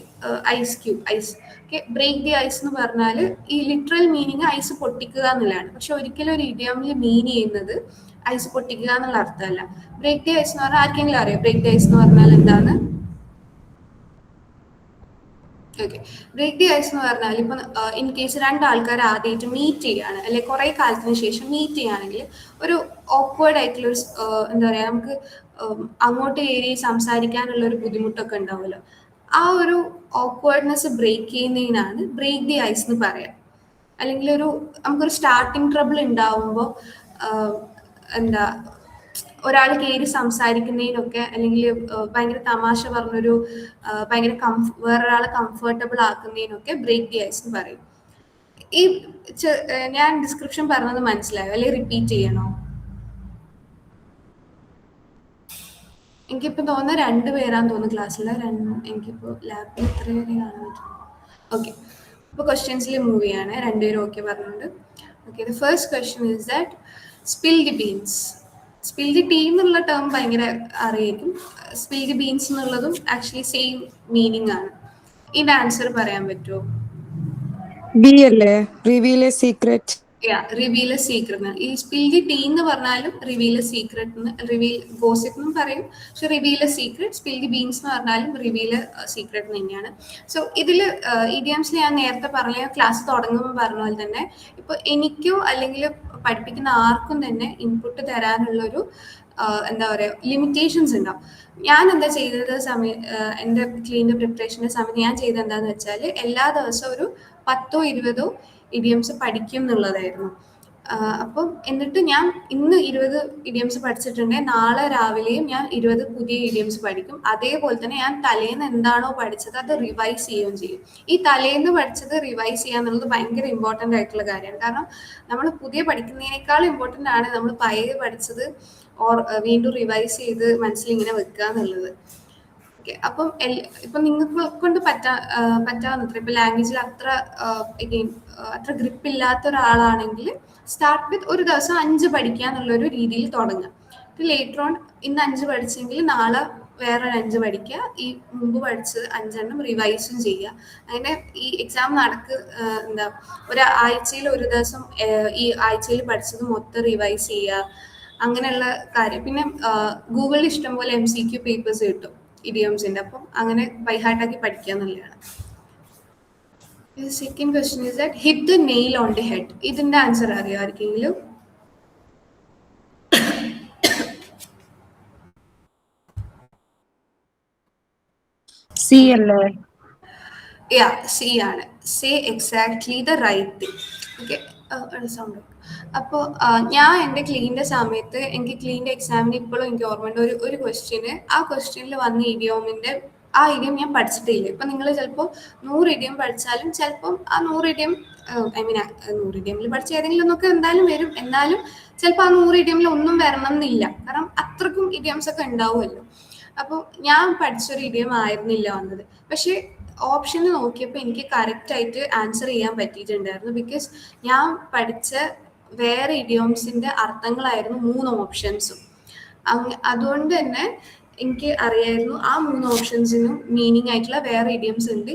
ice cube, ice. Okay, break the ice എന്ന് പറഞ്ഞാൽ ഈ ലിറ്ററൽ മീനിങ് ഐസ് പൊട്ടിക്കുക എന്നുള്ളതാണ്. പക്ഷെ ഒരിക്കലും ഒരു ഇഡിയമിൽ മീൻ ചെയ്യുന്നത് ഐസ് പൊട്ടിക്കുക എന്നുള്ള അർത്ഥമല്ല. ബ്രേക്ക് ദി ഐസ് എന്ന് പറഞ്ഞാൽ ആർക്കെങ്കിലും അറിയാം ബ്രേക്ക് ദി ഐസ് എന്ന് പറഞ്ഞാൽ എന്താണ്? ഓക്കെ, ബ്രേക്ക് ദി ഐസ് എന്ന് പറഞ്ഞാൽ ഇപ്പം ഇൻ കേസ് 2 ആൾക്കാർ ആദ്യമായിട്ട് മീറ്റ് ചെയ്യാണ്, അല്ലെങ്കിൽ കുറേ കാലത്തിന് ശേഷം മീറ്റ് ചെയ്യുകയാണെങ്കിൽ ഒരു ഓക്വേർഡ് ആയിട്ടുള്ള ഒരു എന്താ പറയുക, നമുക്ക് അങ്ങോട്ട് കയറി സംസാരിക്കാനുള്ള ഒരു ബുദ്ധിമുട്ടൊക്കെ ഉണ്ടാവുമല്ലോ. ആ ഒരു ഓക്വേർഡ്നെസ് ബ്രേക്ക് ചെയ്യുന്നതിനാണ് ബ്രേക്ക് ദി ഐസ് എന്ന് പറയാം. അല്ലെങ്കിൽ നമുക്കൊരു സ്റ്റാർട്ടിങ് ട്രബിൾ ഉണ്ടാവുമ്പോൾ എന്താ ഒരാൾ കയറി സംസാരിക്കുന്നതിനൊക്കെ, അല്ലെങ്കിൽ ഭയങ്കര തമാശ പറഞ്ഞൊരു ഭയങ്കര വേറൊരാളെ കംഫർട്ടബിൾ ആക്കുന്നതിനൊക്കെ ബ്രേക്ക് ദി ഐസ് എന്ന് പറയും. ഈ ഞാൻ ഡിസ്ക്രിപ്ഷൻ പറഞ്ഞത് മനസ്സിലായോ, അല്ലെങ്കിൽ റിപ്പീറ്റ് ചെയ്യണോ? എനിക്കിപ്പോൾ തോന്നുന്ന 2 പേരാന്ന് തോന്നുന്നു ക്ലാസ്സിൽ. എനിക്കിപ്പോൾ ലാപ്പിൽ എത്ര പേരെ കാണാൻ പറ്റും? ഓക്കെ, ഇപ്പോൾ ക്വസ്റ്റ്യൻസിൽ മൂവ് ചെയ്യാണ്. 2 പേരും ഓക്കെ പറഞ്ഞുകൊണ്ട്. Okay, the first question is that spill the beans. Spill the tea എന്നുള്ള ടേം ഭയങ്കര അറിയായിരിക്കും. സ്പിൽ ദി ബീൻസ് എന്നുള്ളതും ആക്ച്വലി സെയിം മീനിങ് ആണ്. ഇതിന്റെ ആൻസർ പറയാൻ പറ്റുമോ? ബി അല്ലേ? Reveal a secret. Reveal a secret. ഈ സ്പിൽ ദി ടീ എന്ന് പറഞ്ഞാലും reveal a secret, reveal gossip എന്നും പറയും. പക്ഷെ reveal a secret, spill the beans എന്ന് പറഞ്ഞാലും റിവീൽ എ സീക്രറ്റ് തന്നെയാണ്. സോ ഇതിൽ ഇഡിയംസിൽ ഞാൻ നേരത്തെ പറഞ്ഞ ക്ലാസ് തുടങ്ങുമ്പോൾ പറഞ്ഞ പോലെ തന്നെ ഇപ്പോൾ എനിക്കോ അല്ലെങ്കിൽ പഠിപ്പിക്കുന്ന ആർക്കും തന്നെ ഇൻപുട്ട് തരാനുള്ളൊരു എന്താ പറയുക ലിമിറ്റേഷൻസ് ഉണ്ടാവും. ഞാൻ എന്താ ചെയ്തത് എൻ്റെ ക്ലീൻ്റെ പ്രിപ്പറേഷൻ്റെ സമയത്ത് ഞാൻ ചെയ്തത് എന്താണെന്ന് വെച്ചാൽ എല്ലാ ദിവസവും ഒരു 10-20 ഇഡിയംസ് പഠിക്കും എന്നുള്ളതായിരുന്നു. അപ്പം എന്നിട്ട് ഞാൻ ഇന്ന് 20 ഇഡിയംസ് പഠിച്ചിട്ടുണ്ടെങ്കിൽ നാളെ രാവിലെയും ഞാൻ 20 പുതിയ ഇഡിയംസ് പഠിക്കും. അതേപോലെ തന്നെ ഞാൻ തലേന്ന് എന്താണോ പഠിച്ചത് അത് റിവൈസ് ചെയ്യുകയും ചെയ്യും. ഈ തലേന്ന് പഠിച്ചത് റിവൈസ് ചെയ്യുക എന്നുള്ളത് ഭയങ്കര ഇമ്പോർട്ടൻ്റ് ആയിട്ടുള്ള കാര്യമാണ്. കാരണം നമ്മൾ പുതിയ പഠിക്കുന്നതിനേക്കാൾ ഇമ്പോർട്ടൻ്റ് ആണ് നമ്മൾ പഴയ പഠിച്ചത് വീണ്ടും റിവൈസ് ചെയ്ത് മനസ്സിൽ ഇങ്ങനെ വെക്കുക എന്നുള്ളത്. ഓക്കെ, അപ്പം ഇപ്പം നിങ്ങൾക്ക് കൊണ്ട് പറ്റാവുന്നത്ര ഇപ്പം ലാംഗ്വേജിൽ അത്ര ഗ്രിപ്പ് ഇല്ലാത്ത ഒരാളാണെങ്കിൽ സ്റ്റാർട്ട് വിത്ത് ഒരു ദിവസം 5 പഠിക്കുക എന്നുള്ളൊരു രീതിയിൽ തുടങ്ങുക. ലേറ്റർ ഓൺ ഇന്ന് 5 പഠിച്ചെങ്കിൽ നാളെ വേറെ 5 പഠിക്കുക, ഈ മുമ്പ് പഠിച്ചത് 5 റിവൈസും ചെയ്യുക. അങ്ങനെ ഈ എക്സാം എന്താ ഒരാഴ്ചയിൽ ഒരു ദിവസം ഈ ആഴ്ചയിൽ പഠിച്ചത് മൊത്തം റിവൈസ് ചെയ്യുക, അങ്ങനെയുള്ള കാര്യം. പിന്നെ ഗൂഗിളിൽ ഇഷ്ടംപോലെ MCQ പേപ്പേഴ്സ് കിട്ടും ഇഡിയംസിന്റെ, അപ്പം അങ്ങനെ ബൈഹാർട്ടാക്കി പഠിക്കുക എന്നുള്ളതാണ്. Second question is that hit the nail on the head. ഇതിന്റെ ആൻസർ അറിയോ ആർക്കെങ്കിലും? C അല്ലേ? സി ആണ്. Say exactly the right thing. Okay, sound. അപ്പോൾ ഞാൻ എൻ്റെ ക്ലീൻ്റെ സമയത്ത് എനിക്ക് ക്ലീൻ്റെ എക്സാമിന് ഇപ്പോഴും എനിക്ക് ഓർമ്മയുണ്ട് ഒരു ക്വസ്റ്റ്യന്, ആ ക്വസ്റ്റ്യനിൽ വന്ന ഇഡിയോമിൻ്റെ ആ ഇഡിയം ഞാൻ പഠിച്ചിട്ടില്ല. ഇപ്പം നിങ്ങൾ ചിലപ്പോൾ 100 ഇഡിയം പഠിച്ചാലും ചിലപ്പം ആ 100 ഇഡിയം 100 ഇഡിയമിൽ പഠിച്ച ഏതെങ്കിലും ഒന്നൊക്കെ എന്തായാലും വരും. എന്നാലും ചിലപ്പോൾ ആ 100 ഇഡിയമിൽ ഒന്നും വരണം എന്നില്ല, കാരണം അത്രക്കും ഇഡിയംസ് ഒക്കെ ഉണ്ടാവുമല്ലോ. അപ്പോൾ ഞാൻ പഠിച്ചൊരു ഇഡിയം ആയിരുന്നില്ല വന്നത്. പക്ഷേ ഓപ്ഷന് നോക്കിയപ്പോൾ എനിക്ക് കറക്റ്റായിട്ട് ആൻസർ ചെയ്യാൻ പറ്റിയിട്ടുണ്ടായിരുന്നു. ബിക്കോസ് ഞാൻ പഠിച്ച വേറെ ഇഡിയോംസിൻ്റെ അർത്ഥങ്ങളായിരുന്നു 3 ഓപ്ഷൻസും. അതുകൊണ്ട് തന്നെ എനിക്ക് അറിയായിരുന്നു ആ 3 ഓപ്ഷൻസിനും മീനിങ് ആയിട്ടുള്ള വേറെ ഇഡിയംസ് ഉണ്ട്.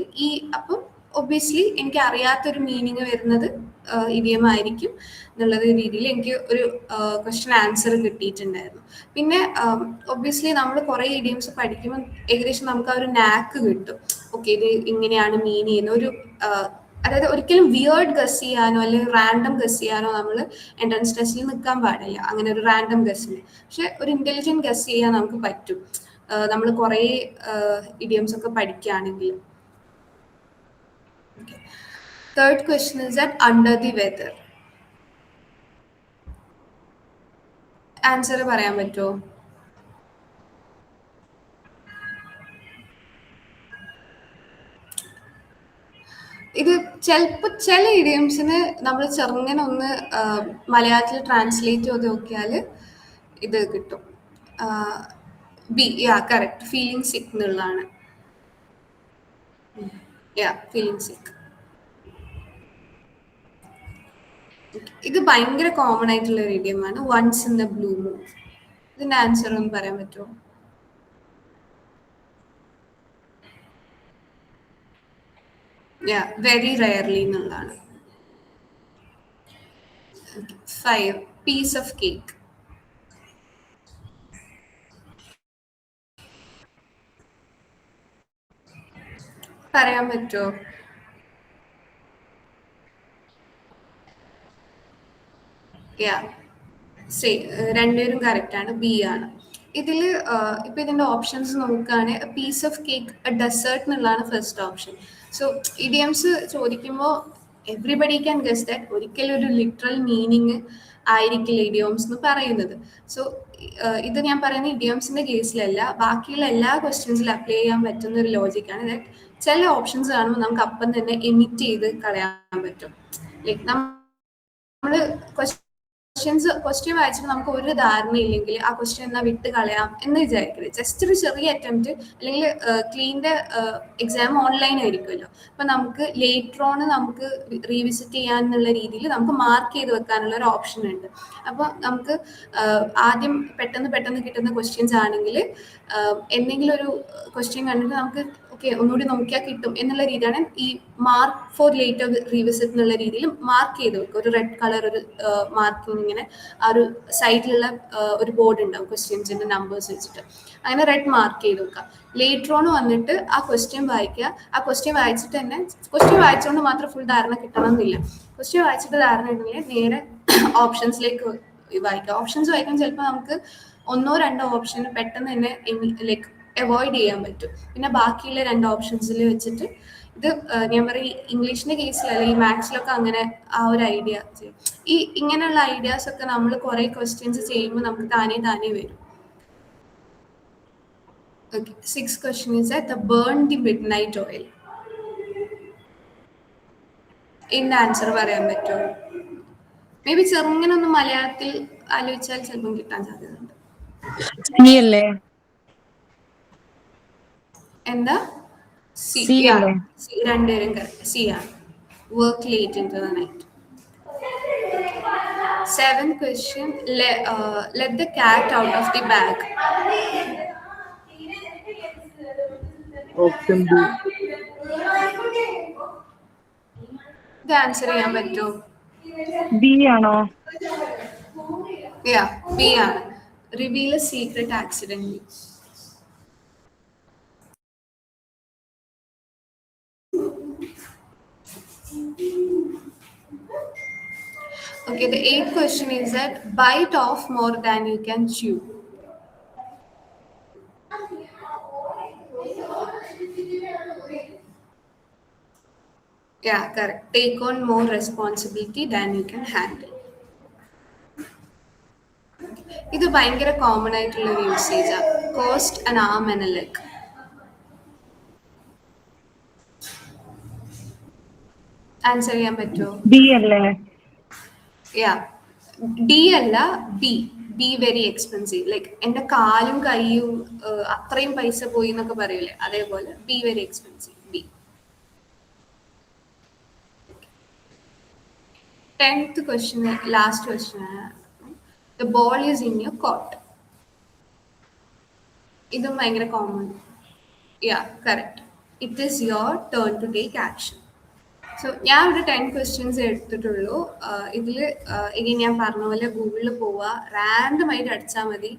അപ്പം ഒബ്വിയസ്ലി എനിക്ക് അറിയാത്തൊരു മീനിങ് വരുന്നത് ഇഡിയം ആയിരിക്കും എന്നുള്ള രീതിയിൽ എനിക്ക് ഒരു ക്വസ്റ്റ്യൻ ആൻസർ കിട്ടിയിട്ടുണ്ടായിരുന്നു. പിന്നെ ഒബ്വിയസ്ലി നമ്മൾ കുറേ ഇഡിയംസ് പഠിക്കുമ്പോൾ ഏകദേശം നമുക്ക് ആ ഒരു നാക്ക് കിട്ടും. ഓക്കെ, ഇത് ഇങ്ങനെയാണ് മീൻ ചെയ്യുന്ന ഒരു അതായത് ഒരിക്കലും വിയേർഡ് ഗസ് ചെയ്യാനോ അല്ലെങ്കിൽ റാൻഡം ഗസ് ചെയ്യാനോ നമ്മൾ എൻട്രൻസ് ടെസ്റ്റിൽ നിൽക്കാൻ പാടില്ല, അങ്ങനെ ഒരു റാൻഡം ഗസ്സിന്. പക്ഷെ ഒരു ഇന്റലിജന്റ് ഗസ് ചെയ്യാൻ നമുക്ക് പറ്റും നമ്മൾ കുറേ ഇഡിയംസ് ഒക്കെ പഠിക്കുകയാണെങ്കിൽ. Third question is that under the weather. Answer പറയാൻ പറ്റുമോ? ഇത് ചിലപ്പോൾ ചില ഇഡിയംസിന് നമ്മൾ ചെറുങ്ങനെ ഒന്ന് മലയാളത്തിൽ ട്രാൻസ്ലേറ്റ് ചെയ്ത് നോക്കിയാൽ ഇത് കിട്ടും. കറക്റ്റ്, ഫീലിംഗ് സിക്ക് എന്നുള്ളതാണ്. ഫീലിംഗ് സിക്ക്. ഇത് ഭയങ്കര കോമൺ ആയിട്ടുള്ള ഒരു ഇഡിയമാണ്, once in the blue moon. ഇതിന്റെ ആൻസർ ഒന്ന് പറയാൻ പറ്റുമോ? വെരി റയർലി എന്നുള്ളതാണ്. 5 പീസ് ഓഫ് കേക്ക്. പറയാൻ പറ്റുമോ? രണ്ടുപേരും കറക്റ്റ് ആണ്, ബി ആണ്. ഇതിൽ ഇപ്പൊ ഇതിന്റെ ഓപ്ഷൻസ് നോക്കുകയാണെങ്കിൽ പീസ് ഓഫ് കേക്ക്, ഡെസേർട്ട് എന്നുള്ളതാണ് ഫസ്റ്റ് ഓപ്ഷൻ. സോ ഇഡിയംസ് ചോദിക്കുമ്പോൾ എവ്രിബഡി ക്യാൻ ഗസ് ദാറ്റ് ഒരിക്കലും ഒരു ലിറ്ററൽ മീനിങ് ആയിരിക്കില്ല ഇഡിയോംസ് എന്ന് പറയുന്നത്. സോ ഇത് ഞാൻ പറയുന്ന ഇഡിയോംസിന്റെ കേസിലല്ല, ബാക്കിയുള്ള എല്ലാ ക്വസ്റ്റ്യൻസിലും അപ്ലൈ ചെയ്യാൻ പറ്റുന്ന ഒരു ലോജിക്കാണ്. ദാറ്റ് ചില ഓപ്ഷൻസ് കാണുമ്പോൾ നമുക്ക് അപ്പം തന്നെ എമിറ്റ് ചെയ്ത് കളയാൻ പറ്റും. ലൈക്ക് നമ്മൾ ക്വസ്റ്റ്യൻ വായിച്ചിട്ട് നമുക്ക് ഒരു ധാരണയില്ലെങ്കിൽ ആ ക്വസ്റ്റ്യൻ എന്നാ വിട്ട് കളയാം എന്ന് വിചാരിക്കരുത്. ജസ്റ്റ് ഒരു ചെറിയ അറ്റംപ്റ്റ്, അല്ലെങ്കിൽ ക്ലീൻ്റെ എക്സാം ഓൺലൈൻ ആയിരിക്കുമല്ലോ, അപ്പൊ നമുക്ക് ലേറ്റർ ഓൺ നമുക്ക് റീവിസിറ്റ് ചെയ്യാന്നുള്ള രീതിയിൽ നമുക്ക് മാർക്ക് ചെയ്ത് വെക്കാനുള്ള ഒരു ഓപ്ഷൻ ഉണ്ട്. അപ്പോൾ നമുക്ക് ആദ്യം പെട്ടെന്ന് കിട്ടുന്ന ക്വസ്റ്റ്യൻസ് ആണെങ്കിൽ എന്തെങ്കിലും ഒരു ക്വസ്റ്റ്യൻ കണ്ടിട്ട് നമുക്ക് ഓക്കെ ഒന്നുകൂടി നോക്കിയാൽ കിട്ടും എന്നുള്ള രീതിയാണ് ഈ മാർക്ക് ഫോർ ലേറ്റർ റീവിസിറ്റ് എന്നുള്ള രീതിയിൽ മാർക്ക് ചെയ്ത് വെക്കുക. ഒരു റെഡ് കളർ ഒരു മാർക്കിങ് ഇങ്ങനെ ആ ഒരു സൈഡിലുള്ള ഒരു ബോർഡ് ഉണ്ടാവും ക്വസ്റ്റ്യൻസിന്റെ നമ്പേഴ്സ് വെച്ചിട്ട്, അങ്ങനെ റെഡ് മാർക്ക് ചെയ്ത് വെക്കുക. ലേറ്റർ ഓൺ വന്നിട്ട് ആ ക്വസ്റ്റ്യൻ വായിക്കുക. ആ ക്വസ്റ്റ്യൻ വായിച്ചിട്ട് തന്നെ, ക്വസ്റ്റ്യൻ വായിച്ചുകൊണ്ട് മാത്രം ഫുൾ ധാരണ കിട്ടണമെന്നില്ല, ക്വസ്റ്റ്യൻ വായിച്ചിട്ട് ധാരണ ഉണ്ടെങ്കിൽ നേരെ ഓപ്ഷൻസിലേക്ക് വായിക്കുക. ഓപ്ഷൻസ് വായിക്കാൻ ചിലപ്പോൾ നമുക്ക് 1-2 ഓപ്ഷൻ പെട്ടെന്ന് തന്നെ ലൈക്ക് അവോയ്ഡ് ചെയ്യാൻ പറ്റും. പിന്നെ ബാക്കിയുള്ള 2 ഓപ്ഷൻസിൽ വെച്ചിട്ട് ഇത് ഞാൻ പറയും ഇംഗ്ലീഷിന്റെ കേസിലല്ല, ഈ മാത്സിലൊക്കെ അങ്ങനെ ആ ഒരു ഐഡിയ ചെയ്യും. ഈ ഇങ്ങനെയുള്ള ഐഡിയാസ് ഒക്കെ നമ്മൾ കുറെ ക്വസ്റ്റ്യൻസ് ചെയ്യുമ്പോൾ നമുക്ക് താനേ വരും. Okay. 6th question is that the burn the midnight oil. ഇതിന്റെ ആൻസർ പറയാൻ പറ്റുമോ? മേ ബി ചെറുങ്ങനെ ഒന്ന് മലയാളത്തിൽ ആലോചിച്ചാൽ ചിലപ്പം കിട്ടാൻ സാധ്യതയുണ്ട്. അല്ലേ? എന്താ? സി. അല്ലേ? രണ്ടുപേരും കറക്റ്റ്. സി ആണ്. Work late into the night. 7th question, let the cat out of the bag. Option B. ഇത് ആൻസർ ചെയ്യാൻ പറ്റുമോ? ബി ആണോ? ബി ആണ്. Reveal A secret accident. Okay, the 8th question is that bite off more than you can chew. Yeah, correct. Take on more responsibility than you can handle. ഇത് ഭയങ്കര common ആയിട്ടുള്ള ഒരു യൂസേജാ. Cost an arm and a leg. Answer ചെയ്യാൻ പറ്റുമോ? B അല്ലേ? D അല്ല, be very expensive. Like എൻ്റെ കാലും കൈയും അത്രയും പൈസ പോയി എന്നൊക്കെ പറയൂലേ, അതേപോലെ be very expensive. B. 10th question, last question. The ball is in your court. ഇതും ഭയങ്കര common. Correct. It is your turn to take action. So ഞാൻ ഇവിടെ 10 ക്വസ്റ്റ്യൻസ് എടുത്തിട്ടുള്ളൂ. ഇതിൽ ഇനി ഞാൻ പറഞ്ഞ പോലെ ഗൂഗിളിൽ പോവുക, റാൻഡം ആയിട്ട് അടിച്ചാൽ മതി.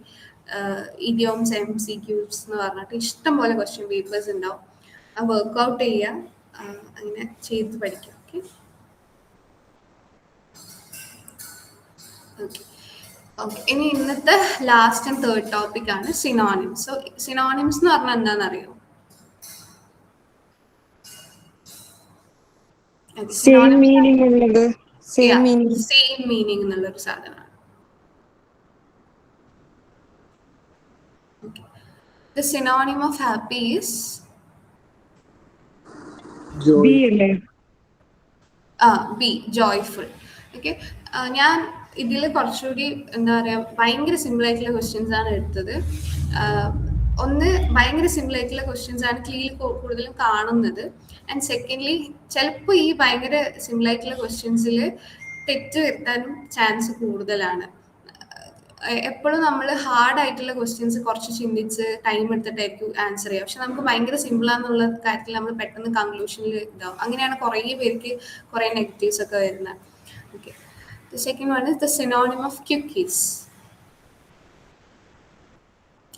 ഇഡിയോംസ്, MCQs എന്ന് പറഞ്ഞിട്ട് ഇഷ്ടം പോലെ ക്വസ്റ്റ്യൻ പേപ്പേഴ്സ് ഉണ്ടാവും. ആ വർക്ക്ഔട്ട് ചെയ്യുക, അങ്ങനെ ചെയ്ത് പഠിക്കുക. ഓക്കെ. ഇനി ഇന്നത്തെ ലാസ്റ്റ് ആൻഡ് തേർഡ് ടോപ്പിക് ആണ് സിനോണിംസ്. സോ സിനോണിംസ് എന്ന് പറഞ്ഞാൽ എന്താണെന്നറിയോ? സെയിം മീനിങ് ഉള്ളത്. സെയിം മീനിങ് എന്നുള്ളൊരു സാധനമാണ്. The synonym of happy is Joy. B, joyful. Okay. ഞാൻ ഇതിൽ കുറച്ചുകൂടി എന്താ പറയുക, ഭയങ്കര സിമ്പിൾ ആയിട്ടുള്ള ക്വസ്റ്റ്യൻസ് ആണ് എടുത്തത്. ഒന്ന്, ഭയങ്കര സിമ്പിൾ ആയിട്ടുള്ള ക്വസ്റ്റ്യൻസ് ആണ് ക്ലീൽ കൂടുതലും കാണുന്നത്. ആൻഡ് സെക്കൻഡ്ലി, ചിലപ്പോൾ ഈ ഭയങ്കര സിമ്പിൾ ആയിട്ടുള്ള ക്വസ്റ്റ്യൻസിൽ തെറ്റ് വരുത്താനും ചാൻസ് കൂടുതലാണ്. എപ്പോഴും നമ്മൾ ഹാർഡ് ആയിട്ടുള്ള ക്വസ്റ്റ്യൻസ് കുറച്ച് ചിന്തിച്ച് ടൈം എടുത്തിട്ടായിരിക്കും ആൻസർ ചെയ്യുക. പക്ഷെ നമുക്ക് ഭയങ്കര സിമ്പിളാന്നുള്ള കാര്യത്തിൽ നമ്മൾ പെട്ടെന്ന് കൺക്ലൂഷനിൽ ഇതാവും. അങ്ങനെയാണ് കുറേ പേർക്ക് കുറേ നെഗറ്റീവ്സ് ഒക്കെ വരുന്നത്. Okay. The second one is the synonym of cookies.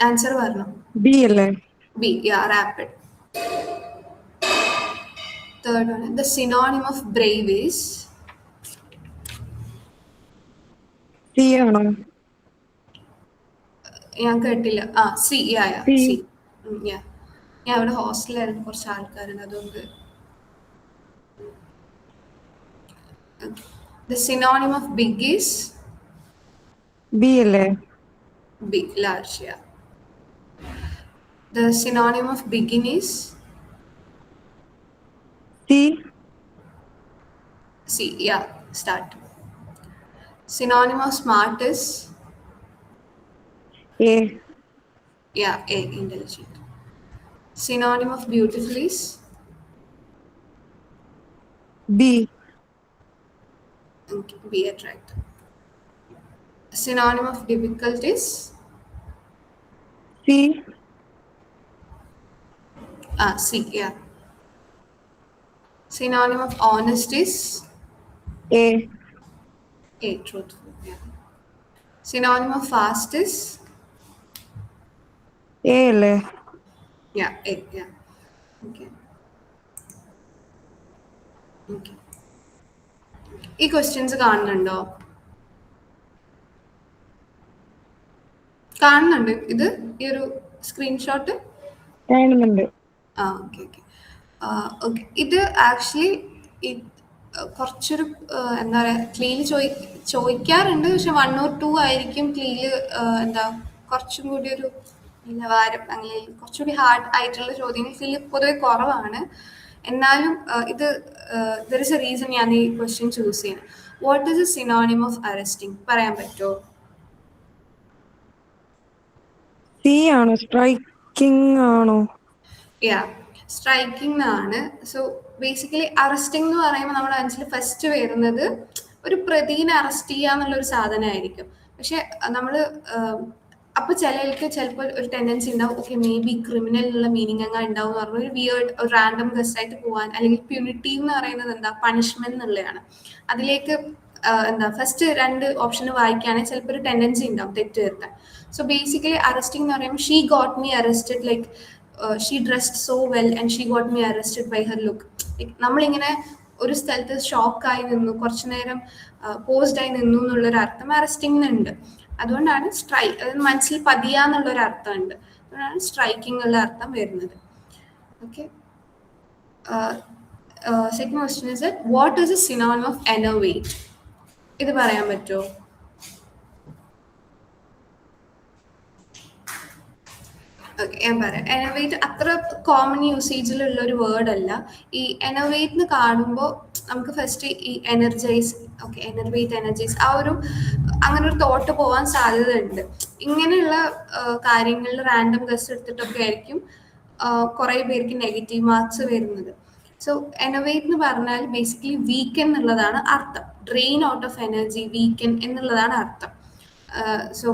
Answer varno. B alle. B, rapid. Third one, the synonym of brave is C ആണോ? ഞാൻ കേട്ടില്ല. സി. സി. ഞാൻ ഇവിടെ ഹോസ്റ്റലായിരുന്നു, കുറച്ച് ആൾക്കാരുണ്ട്, അതുകൊണ്ട്. The synonym of big is B alle. B, large. The synonym of begin is C. Start. Synonym of smart is A. A, intelligent. Synonym of beautiful is B. Be attractive. Synonym of difficult is C. C. Synonym of honest is A. Truthful. Synonym of fast is A alle. A. Okay. ഈ questions കാണുന്നുണ്ടോ? കാണുന്നുണ്ട് ഇത്, ഈ ഒരു screenshot? കാണുന്നുണ്ട്. ആ okay okay okay. ഇത് actually കുറച്ചൊരു എന്താ പറയുക ക്ലീല് ചോദിക്കാറുണ്ട്, പക്ഷെ 1 or 2 ആയിരിക്കും ക്ലീല് എന്താ കുറച്ചും കൂടി ഒരു നിലവാരം അല്ലെങ്കിൽ കുറച്ചുകൂടി ഹാർഡ് ആയിട്ടുള്ള ചോദ്യങ്ങൾ ക്ലീല് പൊതുവെ കുറവാണ്. എന്നാലും ഇത് ദർ ഇസ് എ റീസൺ ഞാൻ ഈ ക്വസ്റ്റ്യൻ ചൂസ് ചെയ്യുന്നത്. What is a synonym of arresting പറയാൻ പറ്റുമോ? സി ആണോ? സ്ട്രൈക്കിംഗ് ആണോ? യാ, സ്ട്രൈക്കിംഗ് ആണ്. സോ ബേസിക്കലി അറസ്റ്റിംഗ് എന്ന് പറയുമ്പോൾ നമ്മുടെ മനസ്സിൽ ഫസ്റ്റ് വരുന്നത് ഒരു പ്രതിനെ അറസ്റ്റ് ചെയ്യുക എന്നുള്ളൊരു സാധനമായിരിക്കും. പക്ഷെ നമ്മൾ അപ്പോൾ ചിലപ്പോൾ ഒരു ടെൻഡൻസി ഉണ്ടാവും, ഓക്കെ മേ ബി ക്രിമിനൽ എന്നുള്ള മീനിങ് അങ്ങ് ഉണ്ടാവും എന്ന് പറഞ്ഞാൽ ഒരു വിയേർഡ് ഒരു റാൻഡം ഗസ്റ്റായിട്ട് പോകാൻ, അല്ലെങ്കിൽ പ്യൂണിറ്റീവ് എന്ന് പറയുന്നത് എന്താ പണിഷ്മെന്റ് എന്നുള്ളതാണ്. അതിലേക്ക് എന്താ ഫസ്റ്റ് 2 ഓപ്ഷൻ വായിക്കുകയാണെങ്കിൽ ചിലപ്പോൾ ഒരു ടെൻഡൻസി ഉണ്ടാവും തെറ്റ് വരുത്താൻ. സോ ബേസിക്കലി അറസ്റ്റിംഗ് എന്ന് പറയുമ്പോൾ she got me arrested like she dressed so well and she got me arrested by her look. നമ്മളിങ്ങനെ ഒരു സ്ഥലത്ത് ഷോക്കായി നിന്നു, കുറച്ചു നേരം പോസ്ഡായി നിന്നു എന്നുള്ളൊരു അർത്ഥം അറസ്റ്റിംഗ്. അതുകൊണ്ടാണ് അതായത് മനസ്സിൽ പതിയാന്നുള്ളൊരു അർത്ഥമുണ്ട്. അതുകൊണ്ടാണ് സ്ട്രൈക്കിംഗ് ഉള്ള അർത്ഥം വരുന്നത്. Okay. Second question is what is a synonym of enervate? ഇത് പറയാൻ പറ്റുമോ? ഓക്കെ, ഞാൻ പറയാം. എനർവേറ്റ് അത്ര കോമൺ യൂസേജിലുള്ള ഒരു വേർഡ് അല്ല. ഈ എനർവേറ്റ് എന്ന് കാണുമ്പോൾ നമുക്ക് ഫസ്റ്റ് ഈ എനർജൈസ്, ഓക്കെ എനർവേറ്റ് എനർജൈസ് ആ ഒരു അങ്ങനെ ഒരു തോട്ട് പോകാൻ സാധ്യത ഉണ്ട്. ഇങ്ങനെയുള്ള കാര്യങ്ങളിൽ റാൻഡം ഗസ്റ്റ് എടുത്തിട്ടൊക്കെ ആയിരിക്കും കുറേ പേർക്ക് നെഗറ്റീവ് മാർക്സ് വരുന്നത്. സോ എനർവേറ്റ് എന്ന് പറഞ്ഞാൽ ബേസിക്കലി വീക്കൻ എന്നുള്ളതാണ് അർത്ഥം. Drain out of energy, weaken എന്നുള്ളതാണ് അർത്ഥം. സോ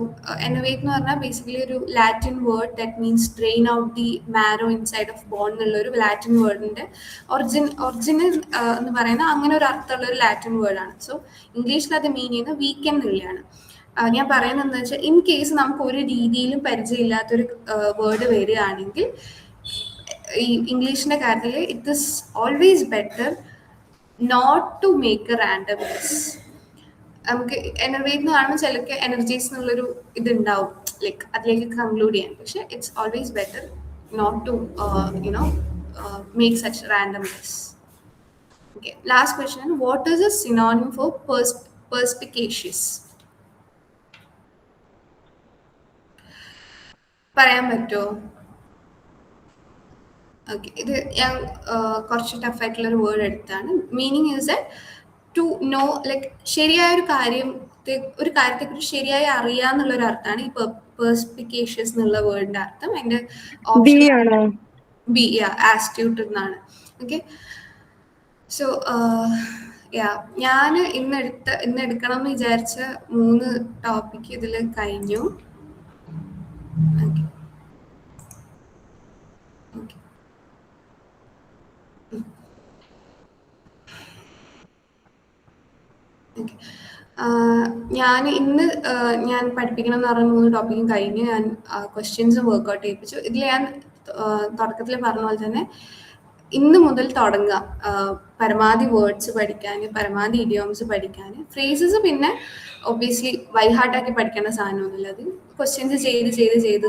എനർവേറ്റ് എന്ന് പറഞ്ഞാൽ ബേസിക്കലി ഒരു Latin word that means drain out the marrow inside of bone എന്നുള്ള ഒരു ലാറ്റിൻ വേർഡിന്റെ ഒറിജിനൽ എന്ന് പറയുന്ന അങ്ങനെ ഒരു അർത്ഥമുള്ള ഒരു ലാറ്റിൻ വേർഡാണ്. സോ ഇംഗ്ലീഷിൽ അത് മീൻ ചെയ്യുന്നത് വീക്കെൻഡ് എന്നുള്ളതാണ്. ഞാൻ പറയുന്നത് എന്താ വെച്ചാൽ ഇൻ കേസ് നമുക്ക് ഒരു രീതിയിലും പരിചയമില്ലാത്തൊരു വേർഡ് വരികയാണെങ്കിൽ ഈ ഇംഗ്ലീഷിന്റെ കാര്യത്തിൽ it is always better not to make a random guess. നമുക്ക് എനർവേറ്റ് എന്ന് കാണുമ്പോൾ ചിലക്ക് എനർജീസ് എന്നുള്ളൊരു ഇതുണ്ടാവും, ലൈക്ക് അതിലേക്ക് കൺക്ലൂഡ് ചെയ്യാൻ. പക്ഷെ it's always better not to make such random guess. Okay, last question, what is a synonym for perspicacious? പറയാൻ പറ്റുമോ? ഓക്കെ, ഇത് ഞാൻ കുറച്ച് ടഫായിട്ടുള്ളൊരു വേർഡ് എടുത്താണ്. Meaning is that to know, like ശരിയായ ഒരു കാര്യത്തെക്കുറിച്ച് ശരിയായി അറിയാന്നുള്ളൊരു അർത്ഥമാണ് ഈ പെർസ്പിക്കേഷ്യസ് എന്നുള്ള വേർഡിന്റെ അർത്ഥം. അതിന്റെ ഓപ്ഷൻ ബി, ആസ്റ്യൂട്ട് എന്നാണ്. ഓക്കെ, സോ ഞാൻ ഇന്ന് എടുക്കണം എന്ന് വിചാരിച്ച 3 ടോപ്പിക് ഇതിൽ കഴിഞ്ഞു. ഓക്കെ ഓക്കെ ഓക്കെ, ഞാൻ പഠിപ്പിക്കണം എന്ന് പറഞ്ഞ 3 ടോപ്പിക്കും കഴിഞ്ഞ് ഞാൻ ക്വസ്റ്റ്യൻസും വർക്ക്ഔട്ട് ചെയ്യിപ്പിച്ചു. ഇതിൽ ഞാൻ തുടക്കത്തിൽ പറഞ്ഞ പോലെ തന്നെ ഇന്ന് മുതൽ തുടങ്ങുക പരമാവധി വേർഡ്സ് പഠിക്കാൻ, പരമാവധി ഇഡിയോംസ് പഠിക്കാൻ. ഫ്രേസസ് പിന്നെ ഒബ്വിയസ്ലി ബൈ ഹാർട്ടാക്കി പഠിക്കേണ്ട സാധനമൊന്നുമില്ല. അത് ക്വസ്റ്റ്യൻസ് ചെയ്ത്